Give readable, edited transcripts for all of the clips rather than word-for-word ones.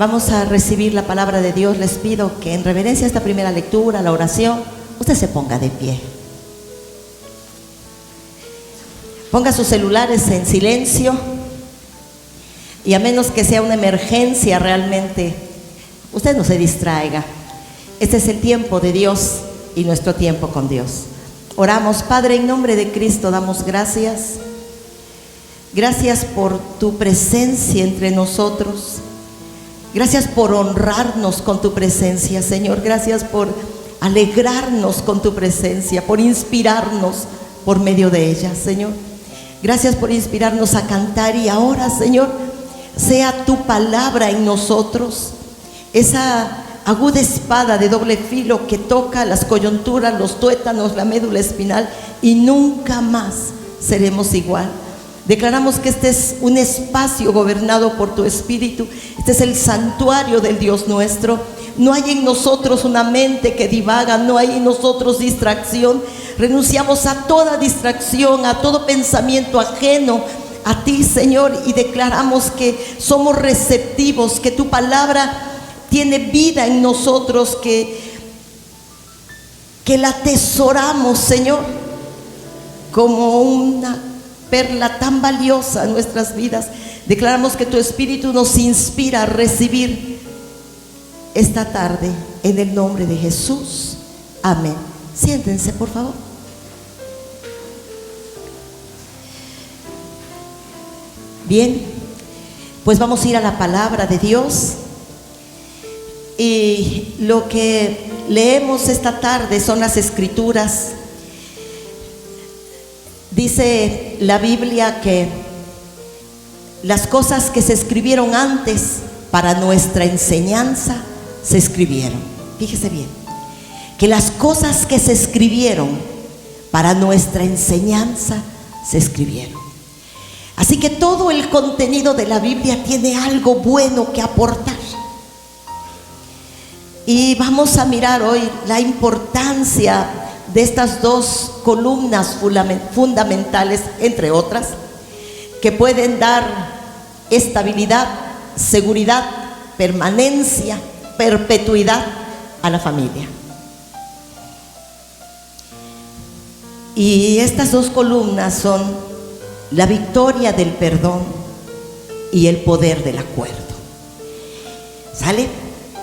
Vamos a recibir la palabra de Dios. Les pido que en reverencia a esta primera lectura, la oración, usted se ponga de pie. Ponga sus celulares en silencio y a menos que sea una emergencia realmente, usted no se distraiga. Este es el tiempo de Dios y nuestro tiempo con Dios. Oramos. Padre, en nombre de Cristo damos gracias. Gracias por tu presencia entre nosotros. Gracias por honrarnos con tu presencia, Señor. Gracias por alegrarnos con tu presencia, por inspirarnos por medio de ella, Señor. Gracias por inspirarnos a cantar y ahora, Señor, sea tu palabra en nosotros, esa aguda espada de doble filo que toca las coyunturas, los tuétanos, la médula espinal, y nunca más seremos igual. Declaramos que este es un espacio gobernado por tu Espíritu. Este es el santuario del Dios nuestro. No hay en nosotros una mente que divaga, no hay en nosotros distracción. Renunciamos a toda distracción, a todo pensamiento ajeno a ti, Señor, y declaramos que somos receptivos, que tu palabra tiene vida en nosotros, que la atesoramos, Señor, como una perla tan valiosa en nuestras vidas. Declaramos que tu Espíritu nos inspira a recibir esta tarde en el nombre de Jesús. Amén. Siéntense, por favor. Bien, pues vamos a ir a la palabra de Dios. Y lo que leemos esta tarde son las Escrituras. Dice la Biblia que las cosas que se escribieron antes para nuestra enseñanza se escribieron. Fíjese bien, que las cosas que se escribieron para nuestra enseñanza se escribieron. Así que todo el contenido de la Biblia tiene algo bueno que aportar. Y vamos a mirar hoy la importancia de estas dos columnas fundamentales, entre otras, que pueden dar estabilidad, seguridad, permanencia, perpetuidad a la familia. Y estas dos columnas son la victoria del perdón y el poder del acuerdo. ¿Sale?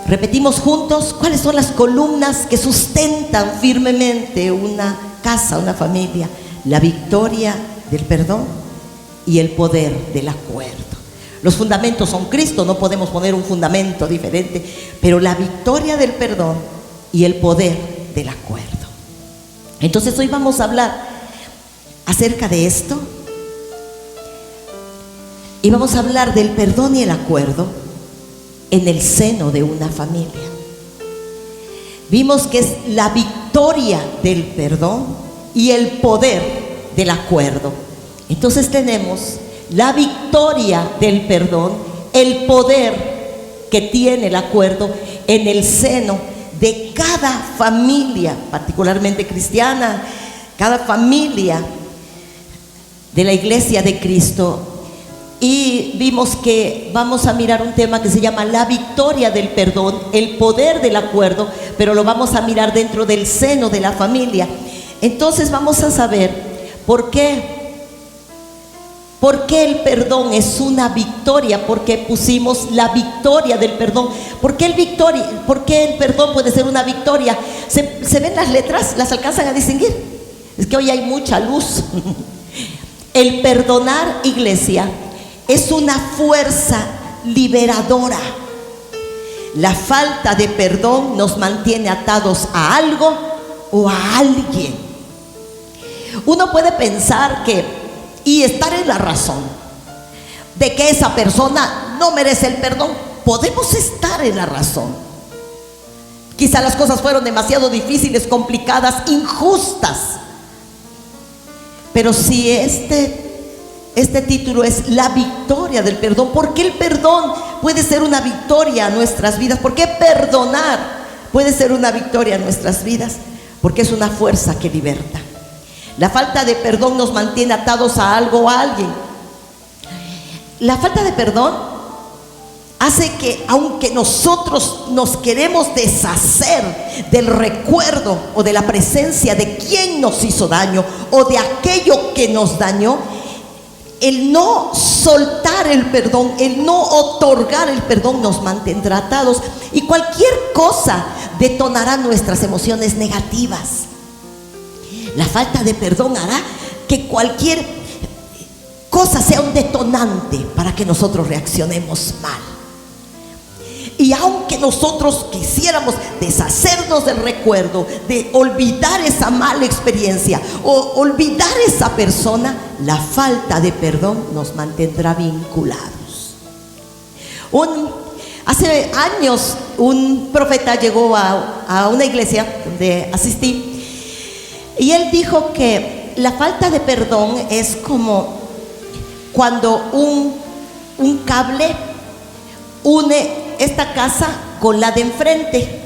Repetimos juntos cuáles son las columnas que sustentan firmemente una casa, una familia. La victoria del perdón y el poder del acuerdo. Los fundamentos son Cristo, no podemos poner un fundamento diferente, pero la victoria del perdón y el poder del acuerdo. Entonces hoy vamos a hablar acerca de esto y vamos a hablar del perdón y el acuerdo en el seno de una familia. Vimos que es la victoria del perdón y el poder del acuerdo. Entonces tenemos la victoria del perdón, el poder que tiene el acuerdo en el seno de cada familia, particularmente cristiana, cada familia de la Iglesia de Cristo. Y vimos que vamos a mirar un tema que se llama la victoria del perdón, el poder del acuerdo, pero lo vamos a mirar dentro del seno de la familia. Entonces vamos a saber por qué el perdón es una victoria, porque pusimos la victoria del perdón. ¿Por qué el perdón puede ser una victoria? ¿Se ven las letras? ¿Las alcanzan a distinguir? Es que hoy hay mucha luz. El perdonar, iglesia, es una fuerza liberadora. La falta de perdón nos mantiene atados a algo o a alguien. Uno puede pensar y estar en la razón de que esa persona no merece el perdón. Podemos estar en la razón. Quizá las cosas fueron demasiado difíciles, complicadas, injustas. Pero si este título es la victoria del perdón, ¿por qué el perdón puede ser una victoria a nuestras vidas? ¿Por qué perdonar puede ser una victoria a nuestras vidas? Porque es una fuerza que liberta. La falta de perdón nos mantiene atados a algo o a alguien. La falta de perdón hace que, aunque nosotros nos queremos deshacer del recuerdo o de la presencia de quien nos hizo daño o de aquello que nos dañó, el no soltar el perdón, el no otorgar el perdón nos mantendrá atados, y cualquier cosa detonará nuestras emociones negativas. La falta de perdón hará que cualquier cosa sea un detonante para que nosotros reaccionemos mal. Y aunque nosotros quisiéramos deshacernos del recuerdo, de olvidar esa mala experiencia o olvidar esa persona, la falta de perdón nos mantendrá vinculados. Hace años un profeta llegó a una iglesia donde asistí, y él dijo que la falta de perdón es como cuando un cable une esta casa con la de enfrente,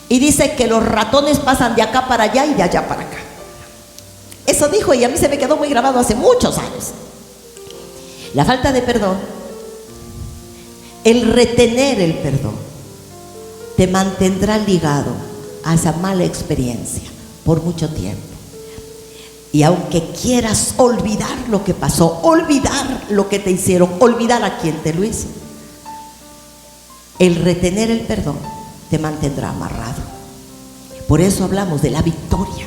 y dice que los ratones pasan de acá para allá y de allá para acá. Eso dijo, y a mí se me quedó muy grabado hace muchos años. La falta de perdón, el retener el perdón, te mantendrá ligado a esa mala experiencia por mucho tiempo. Y aunque quieras olvidar lo que pasó, olvidar lo que te hicieron, olvidar a quien te lo hizo, el retener el perdón te mantendrá amarrado. Por eso hablamos de la victoria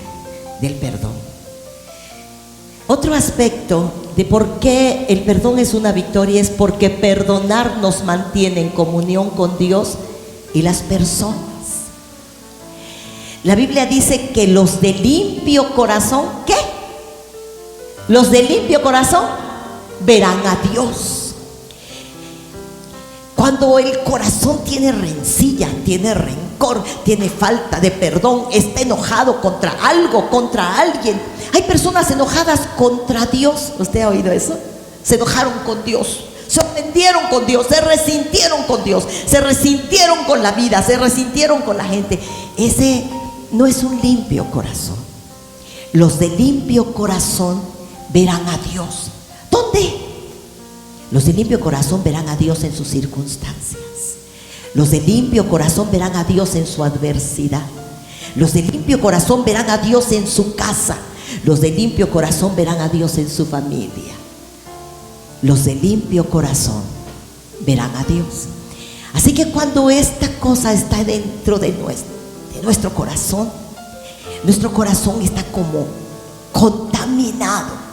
del perdón. Otro aspecto de por qué el perdón es una victoria es porque perdonar nos mantiene en comunión con Dios y las personas. La Biblia dice que los de limpio corazón, ¿qué? Los de limpio corazón verán a Dios. Cuando el corazón tiene rencilla, tiene rencor, tiene falta de perdón, está enojado contra algo, contra alguien. Hay personas enojadas contra Dios. ¿Usted ha oído eso? Se enojaron con Dios, se ofendieron con Dios, se resintieron con Dios, se resintieron con la vida, se resintieron con la gente. Ese no es un limpio corazón. Los de limpio corazón verán a Dios. ¿Dónde? Los de limpio corazón verán a Dios en sus circunstancias. Los de limpio corazón verán a Dios en su adversidad. Los de limpio corazón verán a Dios en su casa. Los de limpio corazón verán a Dios en su familia. Los de limpio corazón verán a Dios. Así que cuando esta cosa está dentro de nuestro corazón, nuestro corazón está como contaminado.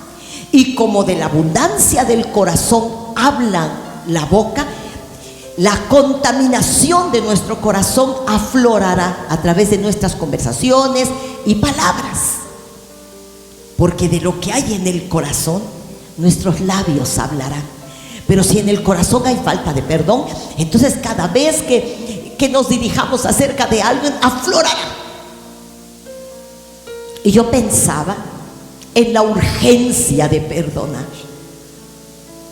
Y como de la abundancia del corazón habla la boca, la contaminación de nuestro corazón aflorará a través de nuestras conversaciones y palabras. Porque de lo que hay en el corazón, nuestros labios hablarán. Pero si en el corazón hay falta de perdón, entonces cada vez que nos dirijamos acerca de algo, aflorará. Y yo pensaba en la urgencia de perdonar.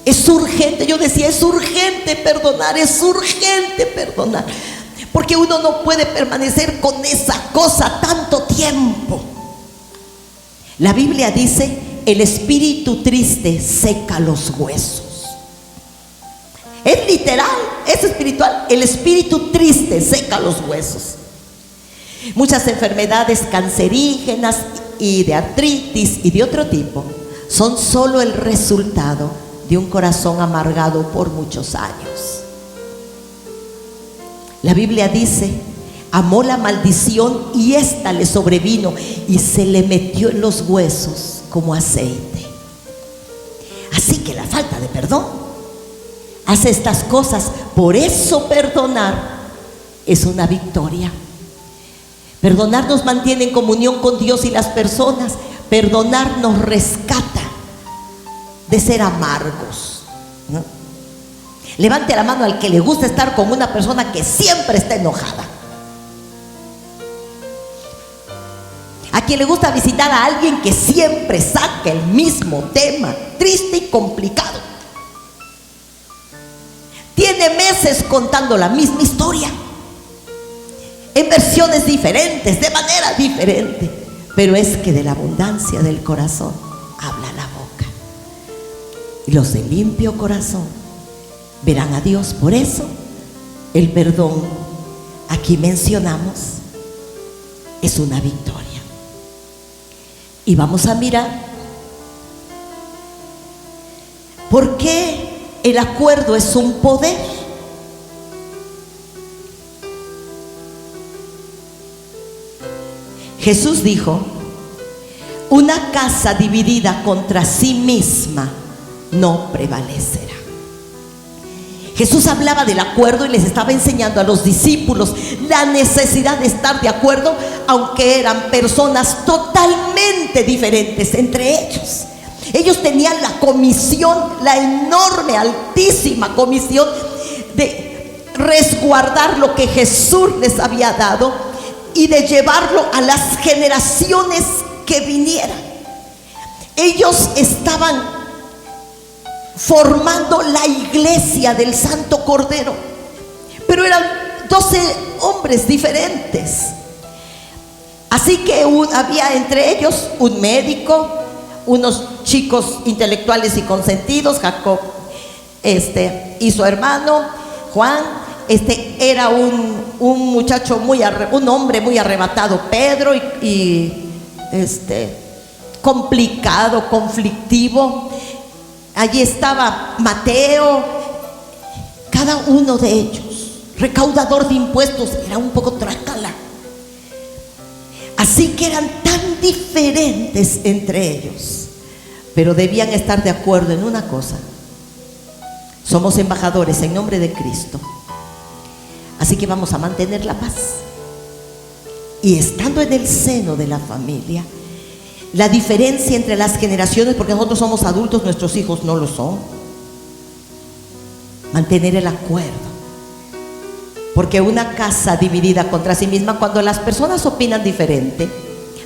Es urgente, yo decía, es urgente perdonar, es urgente perdonar, porque uno no puede permanecer con esa cosa tanto tiempo. La Biblia dice, el espíritu triste seca los huesos. Es literal, es espiritual. El espíritu triste seca los huesos. Muchas enfermedades cancerígenas y de artritis y de otro tipo son solo el resultado de un corazón amargado por muchos años. La Biblia dice, amó la maldición y ésta le sobrevino y se le metió en los huesos como aceite. Así que la falta de perdón hace estas cosas. Por eso perdonar es una victoria. Perdonar nos mantiene en comunión con Dios y las personas. Perdonar nos rescata de ser amargos, ¿no? Levante la mano al que le gusta estar con una persona que siempre está enojada. A quien le gusta visitar a alguien que siempre saca el mismo tema, triste y complicado. Tiene meses contando la misma historia, en versiones diferentes, de manera diferente, pero es que de la abundancia del corazón habla la boca. Y los de limpio corazón verán a Dios. Por eso el perdón, aquí mencionamos, es una victoria. Y vamos a mirar por qué el acuerdo es un poder. Jesús dijo: una casa dividida contra sí misma no prevalecerá. Jesús hablaba del acuerdo y les estaba enseñando a los discípulos la necesidad de estar de acuerdo, aunque eran personas totalmente diferentes entre ellos. Ellos tenían la comisión, la enorme, altísima comisión de resguardar lo que Jesús les había dado y de llevarlo a las generaciones que vinieran. Ellos estaban formando la iglesia del Santo Cordero, pero eran 12 hombres diferentes. Así que había entre ellos un médico, unos chicos intelectuales y consentidos, Jacob y su hermano Juan. Era un muchacho un hombre muy arrebatado, Pedro, y complicado, conflictivo. Allí estaba Mateo, cada uno de ellos, recaudador de impuestos, era un poco trácala. Así que eran tan diferentes entre ellos, pero debían estar de acuerdo en una cosa: somos embajadores en nombre de Cristo, así que vamos a mantener la paz. Y estando en el seno de la familia, la diferencia entre las generaciones, porque nosotros somos adultos, nuestros hijos no lo son, mantener el acuerdo. Porque una casa dividida contra sí misma, cuando las personas opinan diferente,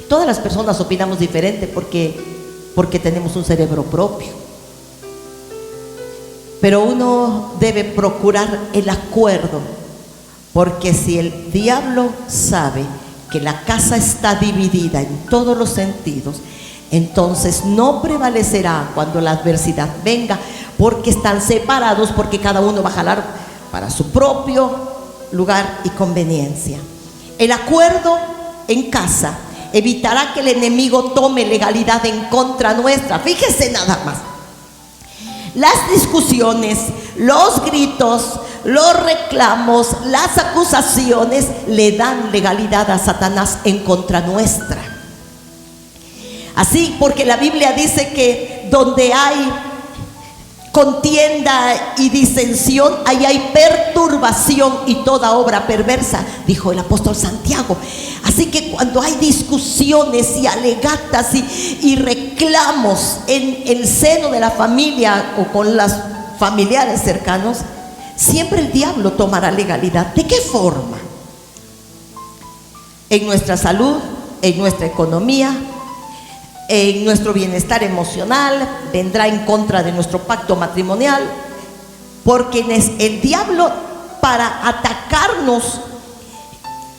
todas las personas opinamos diferente porque tenemos un cerebro propio, pero uno debe procurar el acuerdo, porque si el diablo sabe que la casa está dividida en todos los sentidos, entonces no prevalecerá cuando la adversidad venga, porque están separados, porque cada uno va a jalar para su propio lugar y conveniencia. El acuerdo en casa evitará que el enemigo tome legalidad en contra nuestra. Fíjese nada más: las discusiones, los gritos, los reclamos, las acusaciones le dan legalidad a Satanás en contra nuestra. Así, porque la Biblia dice que donde hay contienda y disensión, ahí hay perturbación y toda obra perversa, dijo el apóstol Santiago. Así que cuando hay discusiones y alegatas y reclamos en el seno de la familia o con los familiares cercanos, siempre el diablo tomará legalidad. ¿De qué forma? En nuestra salud, en nuestra economía, en nuestro bienestar emocional, vendrá en contra de nuestro pacto matrimonial, porque el diablo, para atacarnos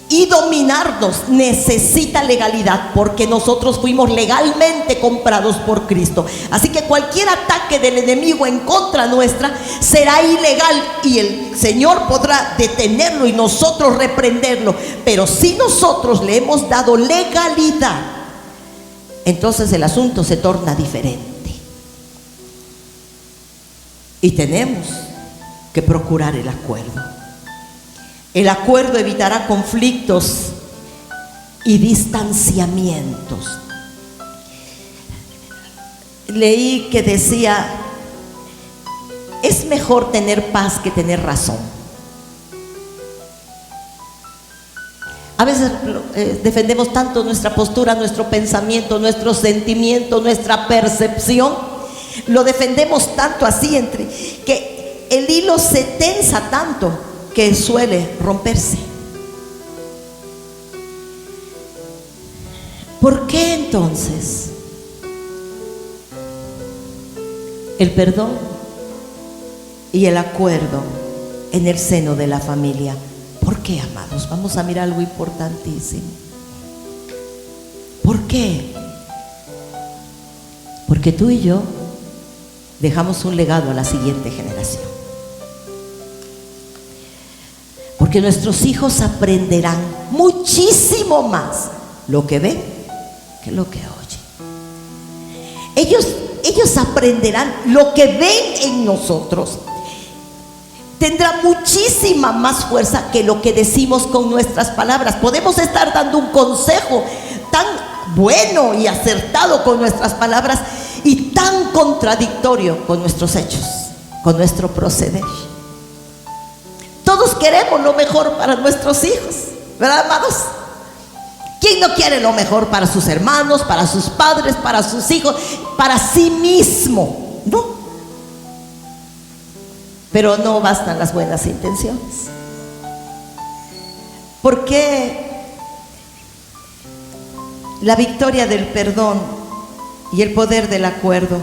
y dominarnos, necesita legalidad, porque nosotros fuimos legalmente comprados por Cristo. Así que cualquier ataque del enemigo en contra nuestra será ilegal, y el Señor podrá detenerlo y nosotros reprenderlo. Pero si nosotros le hemos dado legalidad, entonces el asunto se torna diferente, y tenemos que procurar el acuerdo. El acuerdo evitará conflictos y distanciamientos. Leí que decía: es mejor tener paz que tener razón. A veces defendemos tanto nuestra postura, nuestro pensamiento, nuestro sentimiento, nuestra percepción. Lo defendemos tanto así, que el hilo se tensa tanto que suele romperse. ¿Por qué entonces el perdón y el acuerdo en el seno de la familia? ¿Por qué, amados? Vamos a mirar algo importantísimo. ¿Por qué? Porque tú y yo dejamos un legado a la siguiente generación. Porque nuestros hijos aprenderán muchísimo más lo que ven que lo que oyen. Ellos aprenderán lo que ven en nosotros. Tendrá muchísima más fuerza que lo que decimos con nuestras palabras. Podemos estar dando un consejo tan bueno y acertado con nuestras palabras y tan contradictorio con nuestros hechos, con nuestro proceder. Todos queremos lo mejor para nuestros hijos, ¿verdad, amados? ¿Quién no quiere lo mejor para sus hermanos, para sus padres, para sus hijos, para sí mismo? No. Pero no bastan las buenas intenciones. ¿Por qué la victoria del perdón y el poder del acuerdo?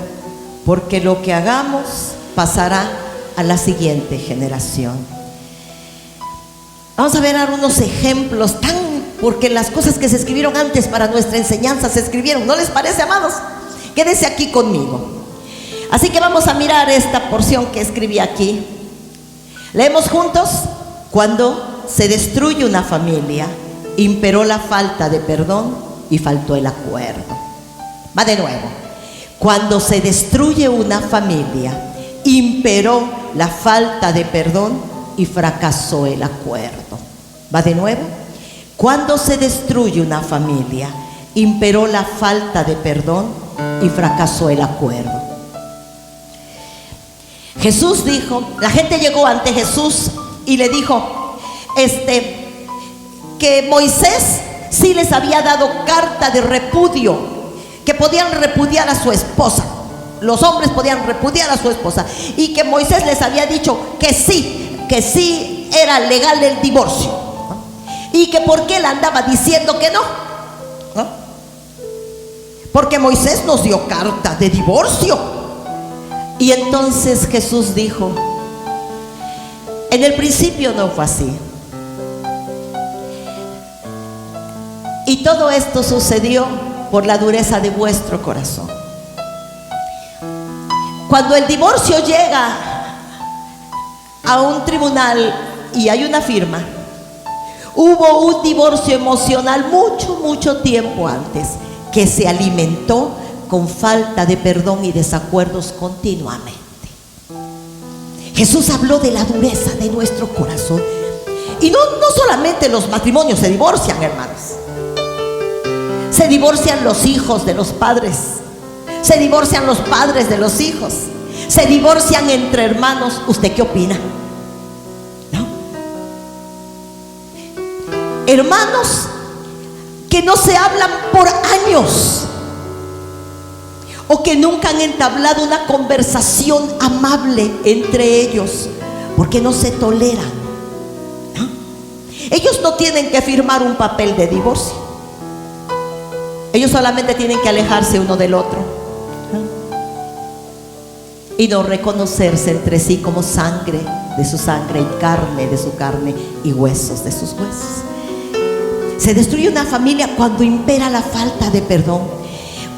Porque lo que hagamos pasará a la siguiente generación. Vamos a ver algunos ejemplos, porque las cosas que se escribieron antes para nuestra enseñanza se escribieron. ¿No les parece, amados? Quédense aquí conmigo. Así que vamos a mirar esta porción que escribí aquí. Leemos juntos. Cuando se destruye una familia, imperó la falta de perdón y faltó el acuerdo. Va de nuevo. Cuando se destruye una familia, imperó la falta de perdón y fracasó el acuerdo. Va de nuevo. Cuando se destruye una familia, imperó la falta de perdón y fracasó el acuerdo. Jesús dijo, la gente llegó ante Jesús y le dijo que Moisés sí les había dado carta de repudio, que podían repudiar a su esposa. Los hombres podían repudiar a su esposa y que Moisés les había dicho que sí era legal el divorcio, ¿no? Y que por qué él andaba diciendo que no, ¿no? Porque Moisés nos dio carta de divorcio. Y entonces Jesús dijo, en el principio no fue así. Y todo esto sucedió por la dureza de vuestro corazón. Cuando el divorcio llega a un tribunal y hay una firma, hubo un divorcio emocional mucho tiempo antes, que se alimentó con falta de perdón y desacuerdos continuamente. Jesús habló de la dureza de nuestro corazón. Y no solamente los matrimonios se divorcian, hermanos. Se divorcian los hijos de los padres. Se divorcian los padres de los hijos. Se divorcian entre hermanos. ¿Usted qué opina? ¿No? Hermanos que no se hablan por años, o que nunca han entablado una conversación amable entre ellos, porque no se toleran, ¿no? Ellos no tienen que firmar un papel de divorcio. Ellos solamente tienen que alejarse uno del otro, ¿no? Y no reconocerse entre sí como sangre de su sangre y carne de su carne y huesos de sus huesos. Se destruye una familia cuando impera la falta de perdón.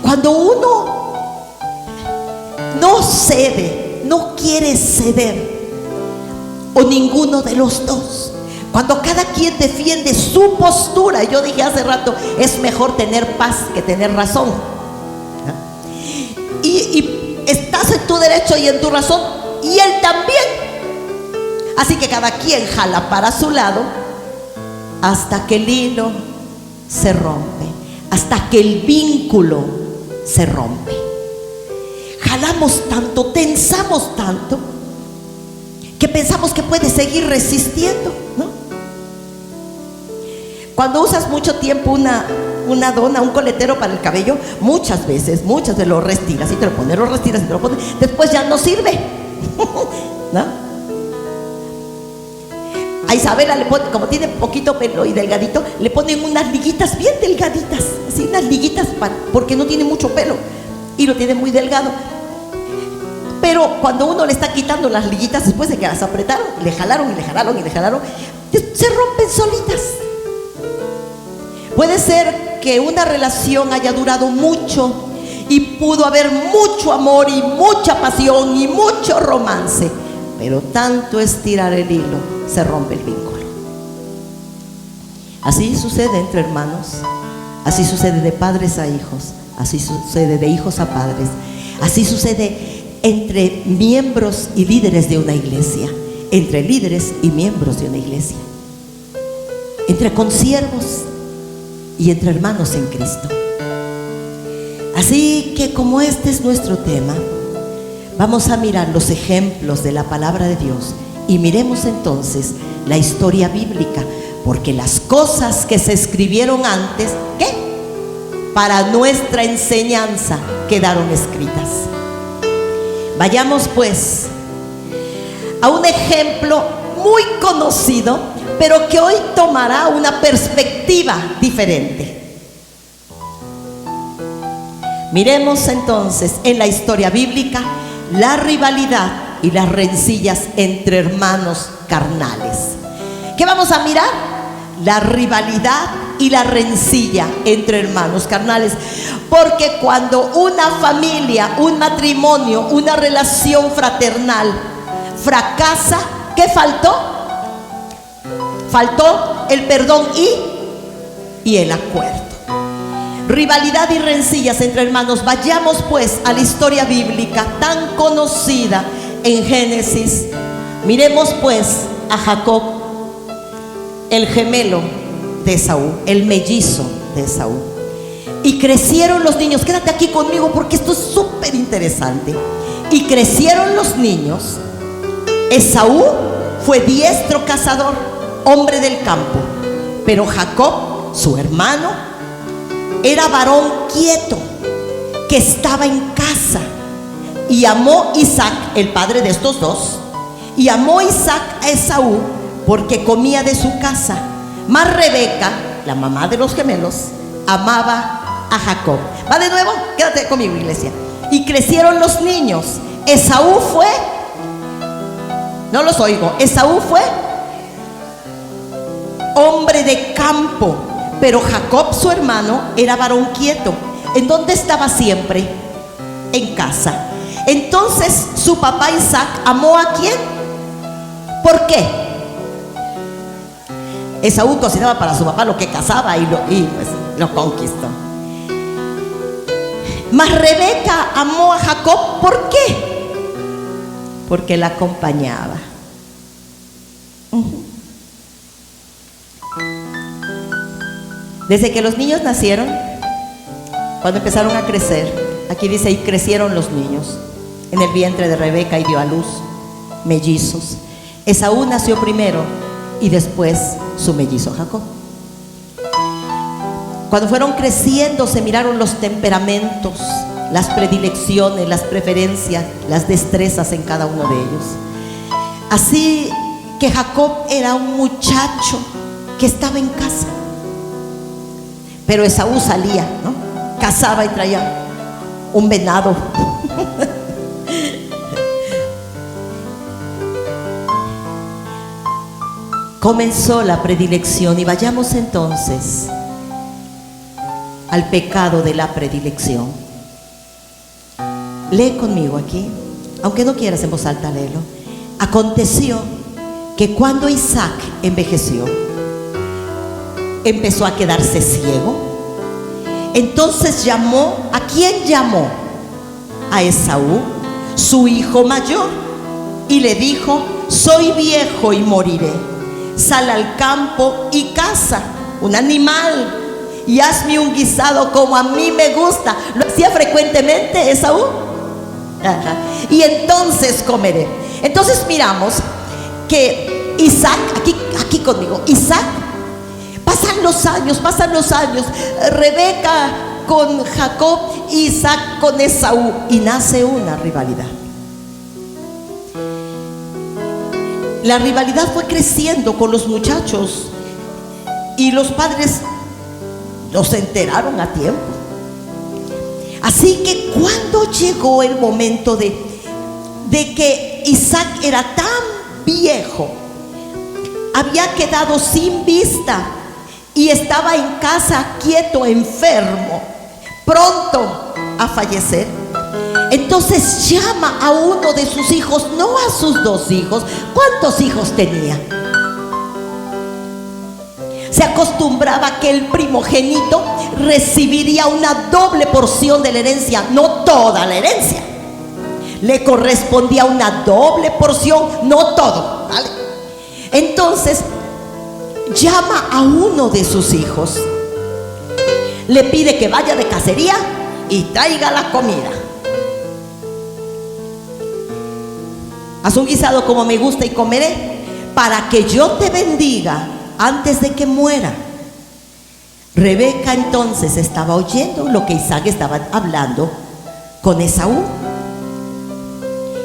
Cuando uno no cede, no quiere ceder, o ninguno de los dos. Cuando cada quien defiende su postura. Yo dije hace rato, es mejor tener paz que tener razón, ¿no? Y estás en tu derecho y en tu razón, y él también. Así que cada quien jala para su lado hasta que el hilo se rompe, hasta que el vínculo se rompe. Jalamos tanto, tensamos tanto, que pensamos que puede seguir resistiendo, ¿no? Cuando usas mucho tiempo una dona, un coletero para el cabello, muchas veces lo restiras y te lo pones, y te lo pones, después ya no sirve, ¿no? A Isabela le ponen, como tiene poquito pelo y delgadito, le ponen unas liguitas bien delgaditas, así unas liguitas porque no tiene mucho pelo y lo tiene muy delgado. Pero cuando uno le está quitando las liguitas, después de que las apretaron, le jalaron, se rompen solitas. Puede ser que una relación haya durado mucho y pudo haber mucho amor y mucha pasión y mucho romance, pero tanto estirar el hilo, se rompe el vínculo. Así sucede entre hermanos, así sucede de padres a hijos, así sucede de hijos a padres, así sucede entre miembros y líderes de una iglesia, entre líderes y miembros de una iglesia, entre consiervos y entre hermanos en Cristo. Así que, como este es nuestro tema, vamos a mirar los ejemplos de la palabra de Dios y miremos entonces la historia bíblica, porque las cosas que se escribieron antes, ¿qué? Para nuestra enseñanza quedaron escritas. Vayamos pues a un ejemplo muy conocido, pero que hoy tomará una perspectiva diferente. Miremos entonces en la historia bíblica la rivalidad y las rencillas entre hermanos carnales. ¿Qué vamos a mirar? La rivalidad y la rencilla entre hermanos carnales. Porque cuando una familia, un matrimonio, una relación fraternal fracasa, ¿qué faltó? Faltó el perdón y el acuerdo. Rivalidad y rencillas entre hermanos. Vayamos pues a la historia bíblica tan conocida en Génesis. Miremos pues a Jacob, el gemelo de Esaú, el mellizo de Esaú. Y crecieron los niños. Quédate aquí conmigo porque esto es súper interesante. Y crecieron los niños. Esaú fue diestro cazador, hombre del campo. Pero Jacob, su hermano, era varón quieto, que estaba en casa. Y amó Isaac, el padre de estos dos, y amó Isaac a Esaú porque comía de su casa. Mas Rebeca, la mamá de los gemelos, amaba a Jacob. ¿Va de nuevo? Quédate conmigo, iglesia. Y crecieron los niños. Esaú fue, no los oigo, Esaú fue hombre de campo, pero Jacob, su hermano, era varón quieto. ¿En dónde estaba siempre? En casa. Entonces su papá Isaac amó ¿a quién? ¿Por qué? Esaú cocinaba para su papá lo que cazaba y pues lo conquistó. Mas Rebeca amó a Jacob, ¿por qué? Porque la acompañaba. Desde que los niños nacieron, cuando empezaron a crecer, aquí dice, y crecieron los niños en el vientre de Rebeca y dio a luz mellizos. Esaú nació primero y después su mellizo Jacob. Cuando fueron creciendo se miraron los temperamentos, las predilecciones, las preferencias, las destrezas en cada uno de ellos. Así que Jacob era un muchacho que estaba en casa, pero Esaú salía, ¿no? Cazaba y traía un venado. Comenzó la predilección y vayamos entonces al pecado de la predilección. Lee conmigo aquí, aunque no quieras en voz alta, léelo. Aconteció que cuando Isaac envejeció, empezó a quedarse ciego. Entonces llamó, ¿a quién llamó? A Esaú, su hijo mayor, y le dijo: soy viejo y moriré. Sal al campo y caza un animal y hazme un guisado como a mí me gusta. Lo hacía frecuentemente Esaú. Ajá. Y entonces comeré. Entonces miramos que Isaac, aquí conmigo, Isaac, pasan los años, Rebeca con Jacob, Isaac con Esaú, y nace una rivalidad. La rivalidad fue creciendo con los muchachos y los padres no se enteraron a tiempo. Así que cuando llegó el momento de que Isaac era tan viejo, había quedado sin vista y estaba en casa quieto, enfermo, pronto a fallecer, entonces llama a uno de sus hijos, no a sus dos hijos. ¿Cuántos hijos tenía? se acostumbraba que el primogénito recibiría una doble porción de la herencia, no toda la herencia. Le correspondía una doble porción, no todo, ¿vale? Entonces llama a uno de sus hijos, le pide que vaya de cacería y traiga la comida. Haz un guisado como me gusta y comeré, para que yo te bendiga antes de que muera. Rebeca entonces estaba oyendo lo que Isaac estaba hablando con Esaú.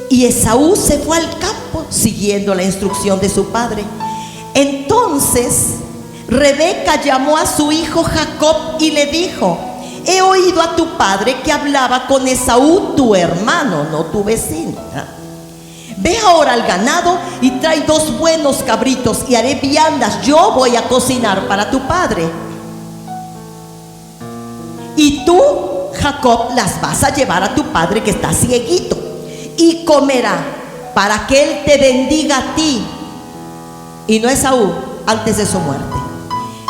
Y Esaú se fue al campo siguiendo la instrucción de su padre. Entonces Rebeca llamó a su hijo Jacob y le dijo: he oído a tu padre que hablaba con Esaú, tu hermano, no tu vecino. Ve ahora al ganado y trae 2 buenos cabritos y haré viandas. Yo voy a cocinar para tu padre. Y tú, Jacob, las vas a llevar a tu padre que está cieguito, y comerá, para que él te bendiga a ti y no Esaú antes de su muerte.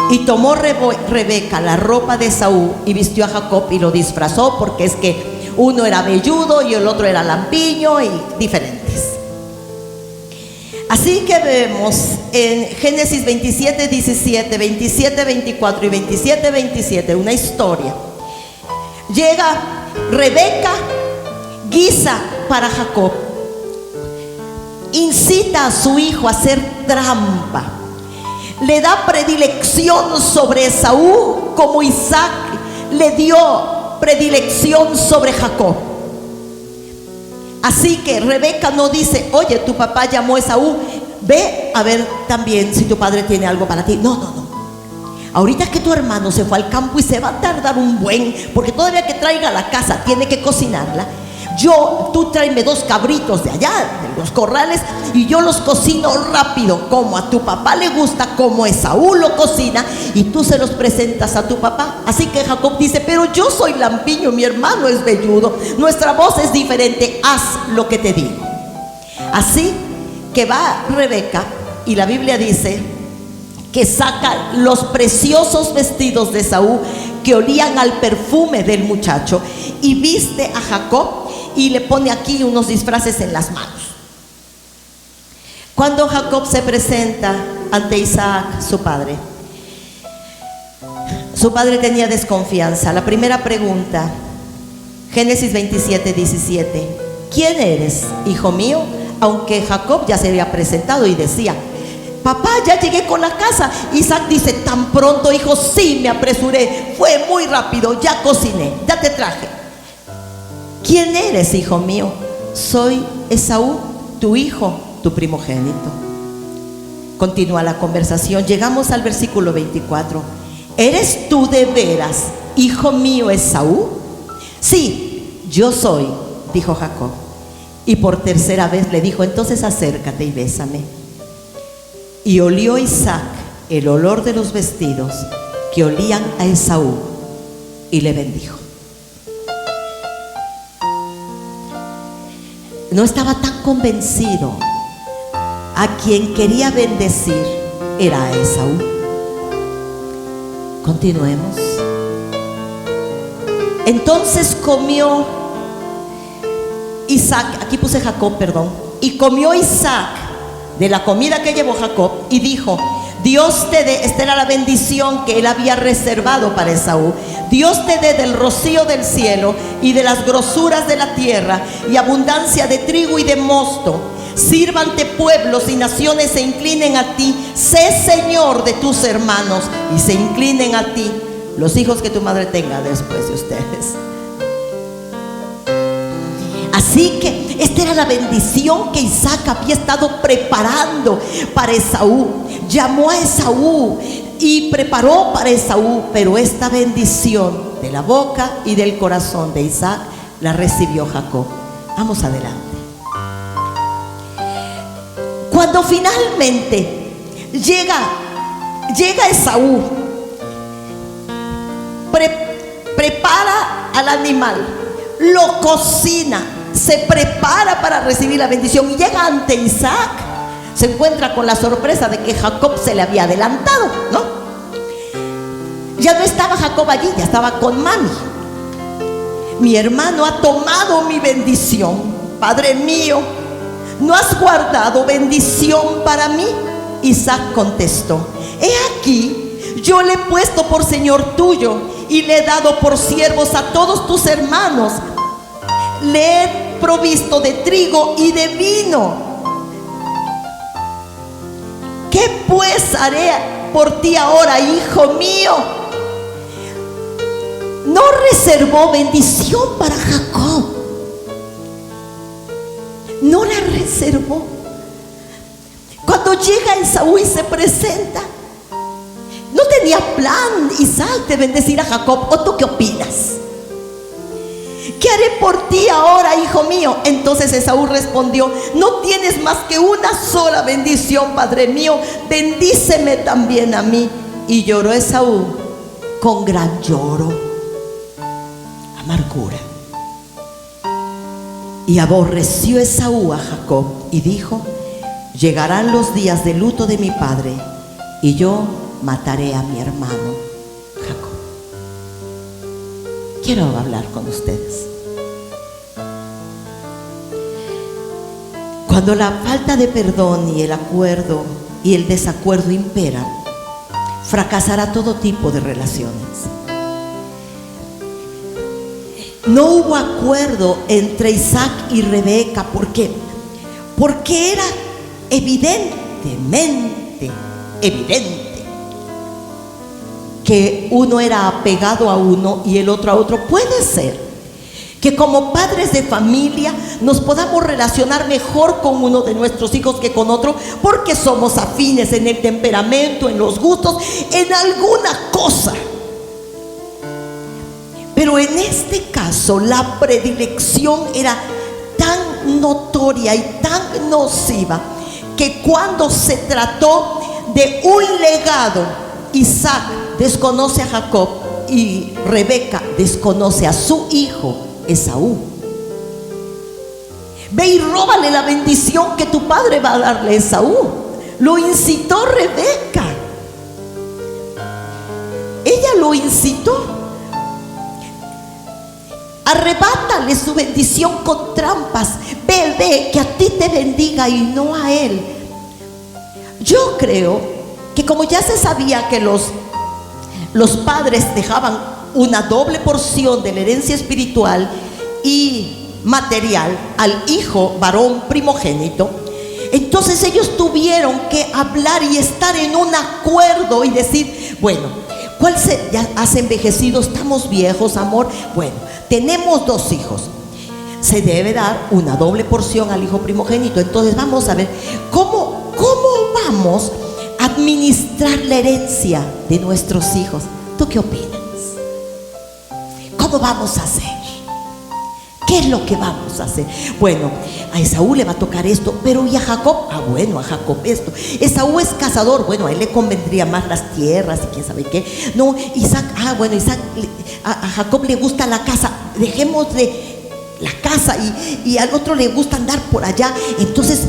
Y tomó Rebeca la ropa de Esaú y vistió a Jacob y lo disfrazó, porque es que uno era velludo y el otro era lampiño y diferentes. Así que vemos en Génesis 27, 17, 27, 24 y 27, 27 una historia. Llega Rebeca, guisa para Jacob, incita a su hijo a hacer trampa, le da predilección sobre Esaú como Isaac le dio predilección sobre Jacob. Así que Rebeca no dice: oye, tu papá llamó a Esaú, ve a ver también si tu padre tiene algo para ti. No, no, no. Ahorita que tu hermano se fue al campo y se va a tardar un buen, porque todavía que traiga a la casa tiene que cocinarla. Tú tráeme 2 cabritos de allá, de los corrales, y yo los cocino rápido, como a tu papá le gusta, como Esaú lo cocina, y tú se los presentas a tu papá. Así que Jacob dice: pero yo soy lampiño, mi hermano es velludo, nuestra voz es diferente, haz lo que te digo. Así que va Rebeca, y la Biblia dice que saca los preciosos vestidos de Esaú que olían al perfume del muchacho, y viste a Jacob y le pone aquí unos disfraces en las manos. Cuando Jacob se presenta ante Isaac, su padre tenía desconfianza. La primera pregunta, Génesis 27, 17: ¿quién eres, hijo mío? Aunque Jacob ya se había presentado y decía: papá, ya llegué con la casa. Isaac dice: tan pronto, hijo, sí, me apresuré, fue muy rápido, ya cociné, ya te traje. ¿Quién eres, hijo mío? Soy Esaú, tu hijo, tu primogénito. Continúa la conversación. Llegamos al versículo 24. ¿Eres tú de veras, hijo mío, Esaú? Sí, yo soy, dijo Jacob. Y por tercera vez le dijo: entonces acércate y bésame. Y olió Isaac el olor de los vestidos que olían a Esaú, y le bendijo. No estaba tan convencido. A quien quería bendecir era a Esaú. Continuemos. Entonces comió Isaac, aquí puse Jacob, perdón, y comió Isaac de la comida que llevó Jacob, y dijo: Dios te dé, esta era la bendición que él había reservado para Esaú: Dios te dé del rocío del cielo y de las grosuras de la tierra, y abundancia de trigo y de mosto. Sírvante pueblos y naciones se inclinen a ti. Sé señor de tus hermanos y se inclinen a ti los hijos que tu madre tenga después de ustedes. Así que esta era la bendición que Isaac había estado preparando para Esaú. Llamó a Esaú y preparó para Esaú, pero esta bendición de la boca y del corazón de Isaac la recibió Jacob. Vamos adelante. Cuando finalmente llega Esaú, prepara al animal, lo cocina, se prepara para recibir la bendición, y llega ante Isaac. Se encuentra con la sorpresa de que Jacob se le había adelantado, ¿no? Ya no estaba Jacob allí, ya estaba con mami. Mi hermano ha tomado mi bendición. Padre mío, ¿no has guardado bendición para mí? Isaac contestó: he aquí, yo le he puesto por señor tuyo y le he dado por siervos a todos tus hermanos. Le he provisto de trigo y de vino. ¿Qué pues haré por ti ahora, hijo mío? No reservó bendición para Jacob. No la reservó. Cuando llega Esaú y se presenta, no tenía plan Isaac de bendecir a Jacob. ¿O tú qué opinas? ¿Qué haré por ti ahora, hijo mío? Entonces Esaú respondió: no tienes más que una sola bendición, padre mío, bendíceme también a mí. Y lloró Esaú con gran lloro, amargura. Y aborreció Esaú a Jacob y dijo: llegarán los días de luto de mi padre y yo mataré a mi hermano Jacob. Quiero hablar con ustedes. Cuando la falta de perdón y el acuerdo y el desacuerdo imperan, fracasará todo tipo de relaciones. No hubo acuerdo entre Isaac y Rebeca. ¿Por qué? Porque era evidente que uno era apegado a uno y el otro a otro. Puede ser que como padres de familia nos podamos relacionar mejor con uno de nuestros hijos que con otro, porque somos afines en el temperamento, en los gustos, en alguna cosa. Pero en este caso la predilección era tan notoria y tan nociva que cuando se trató de un legado, Isaac desconoce a Jacob y Rebeca desconoce a su hijo Esaú. Ve y róbale la bendición que tu padre va a darle a Esaú. Lo incitó Rebeca. Ella lo incitó. Arrebátale su bendición con trampas. Ve, que a ti te bendiga y no a él. Yo creo que como ya se sabía que los padres dejaban una doble porción de la herencia espiritual y material al hijo varón primogénito, entonces ellos tuvieron que hablar y estar en un acuerdo y decir: bueno, ya has envejecido, estamos viejos, amor. Bueno, tenemos 2 hijos, se debe dar una doble porción al hijo primogénito. Entonces vamos a ver cómo vamos a administrar la herencia de nuestros hijos. ¿Tú qué opinas? ¿Cómo vamos a hacer? ¿Qué es lo que vamos a hacer? Bueno, a Esaú le va a tocar esto, pero ¿y a Jacob? Bueno, a Jacob esto. Esaú es cazador, bueno, a él le convendría más las tierras y quién sabe qué. No, Isaac, Isaac, a Jacob le gusta la casa, dejémosle la casa, y al otro le gusta andar por allá. Entonces,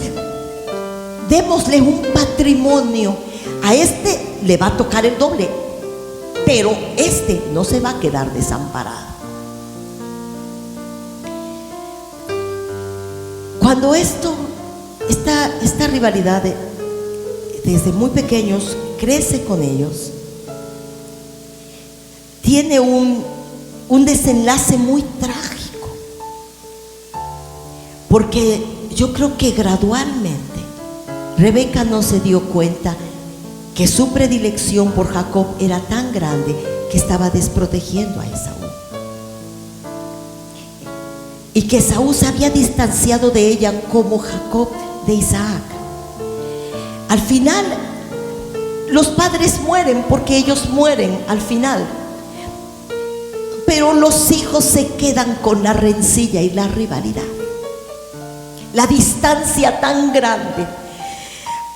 démosle un patrimonio. A este le va a tocar el doble, pero este no se va a quedar desamparado. Cuando esta rivalidad desde muy pequeños crece con ellos, tiene un desenlace muy trágico, porque yo creo que gradualmente Rebeca no se dio cuenta que su predilección por Jacob era tan grande que estaba desprotegiendo a Esaú, y que Esaú se había distanciado de ella como Jacob de Isaac. Al final los padres mueren, porque ellos mueren al final, pero los hijos se quedan con la rencilla y la rivalidad, la distancia tan grande,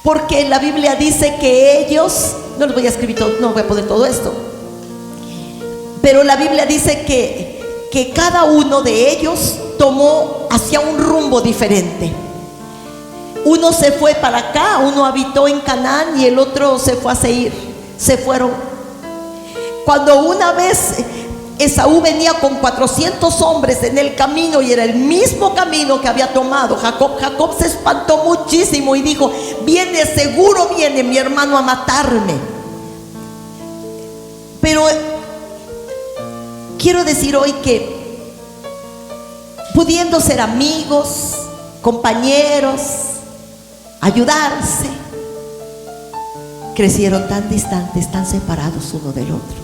porque la Biblia dice que ellos, no les voy a escribir todo, no voy a poner todo esto, pero la Biblia dice que cada uno de ellos tomó hacia un rumbo diferente. Uno se fue para acá, uno habitó en Canaán y el otro se fue a Seir. Se fueron. Cuando una vez Esaú venía con 400 hombres en el camino y era el mismo camino que había tomado Jacob, Jacob se espantó muchísimo y dijo: viene, seguro viene mi hermano a matarme. Pero quiero decir hoy que, pudiendo ser amigos, compañeros, ayudarse, crecieron tan distantes, tan separados uno del otro.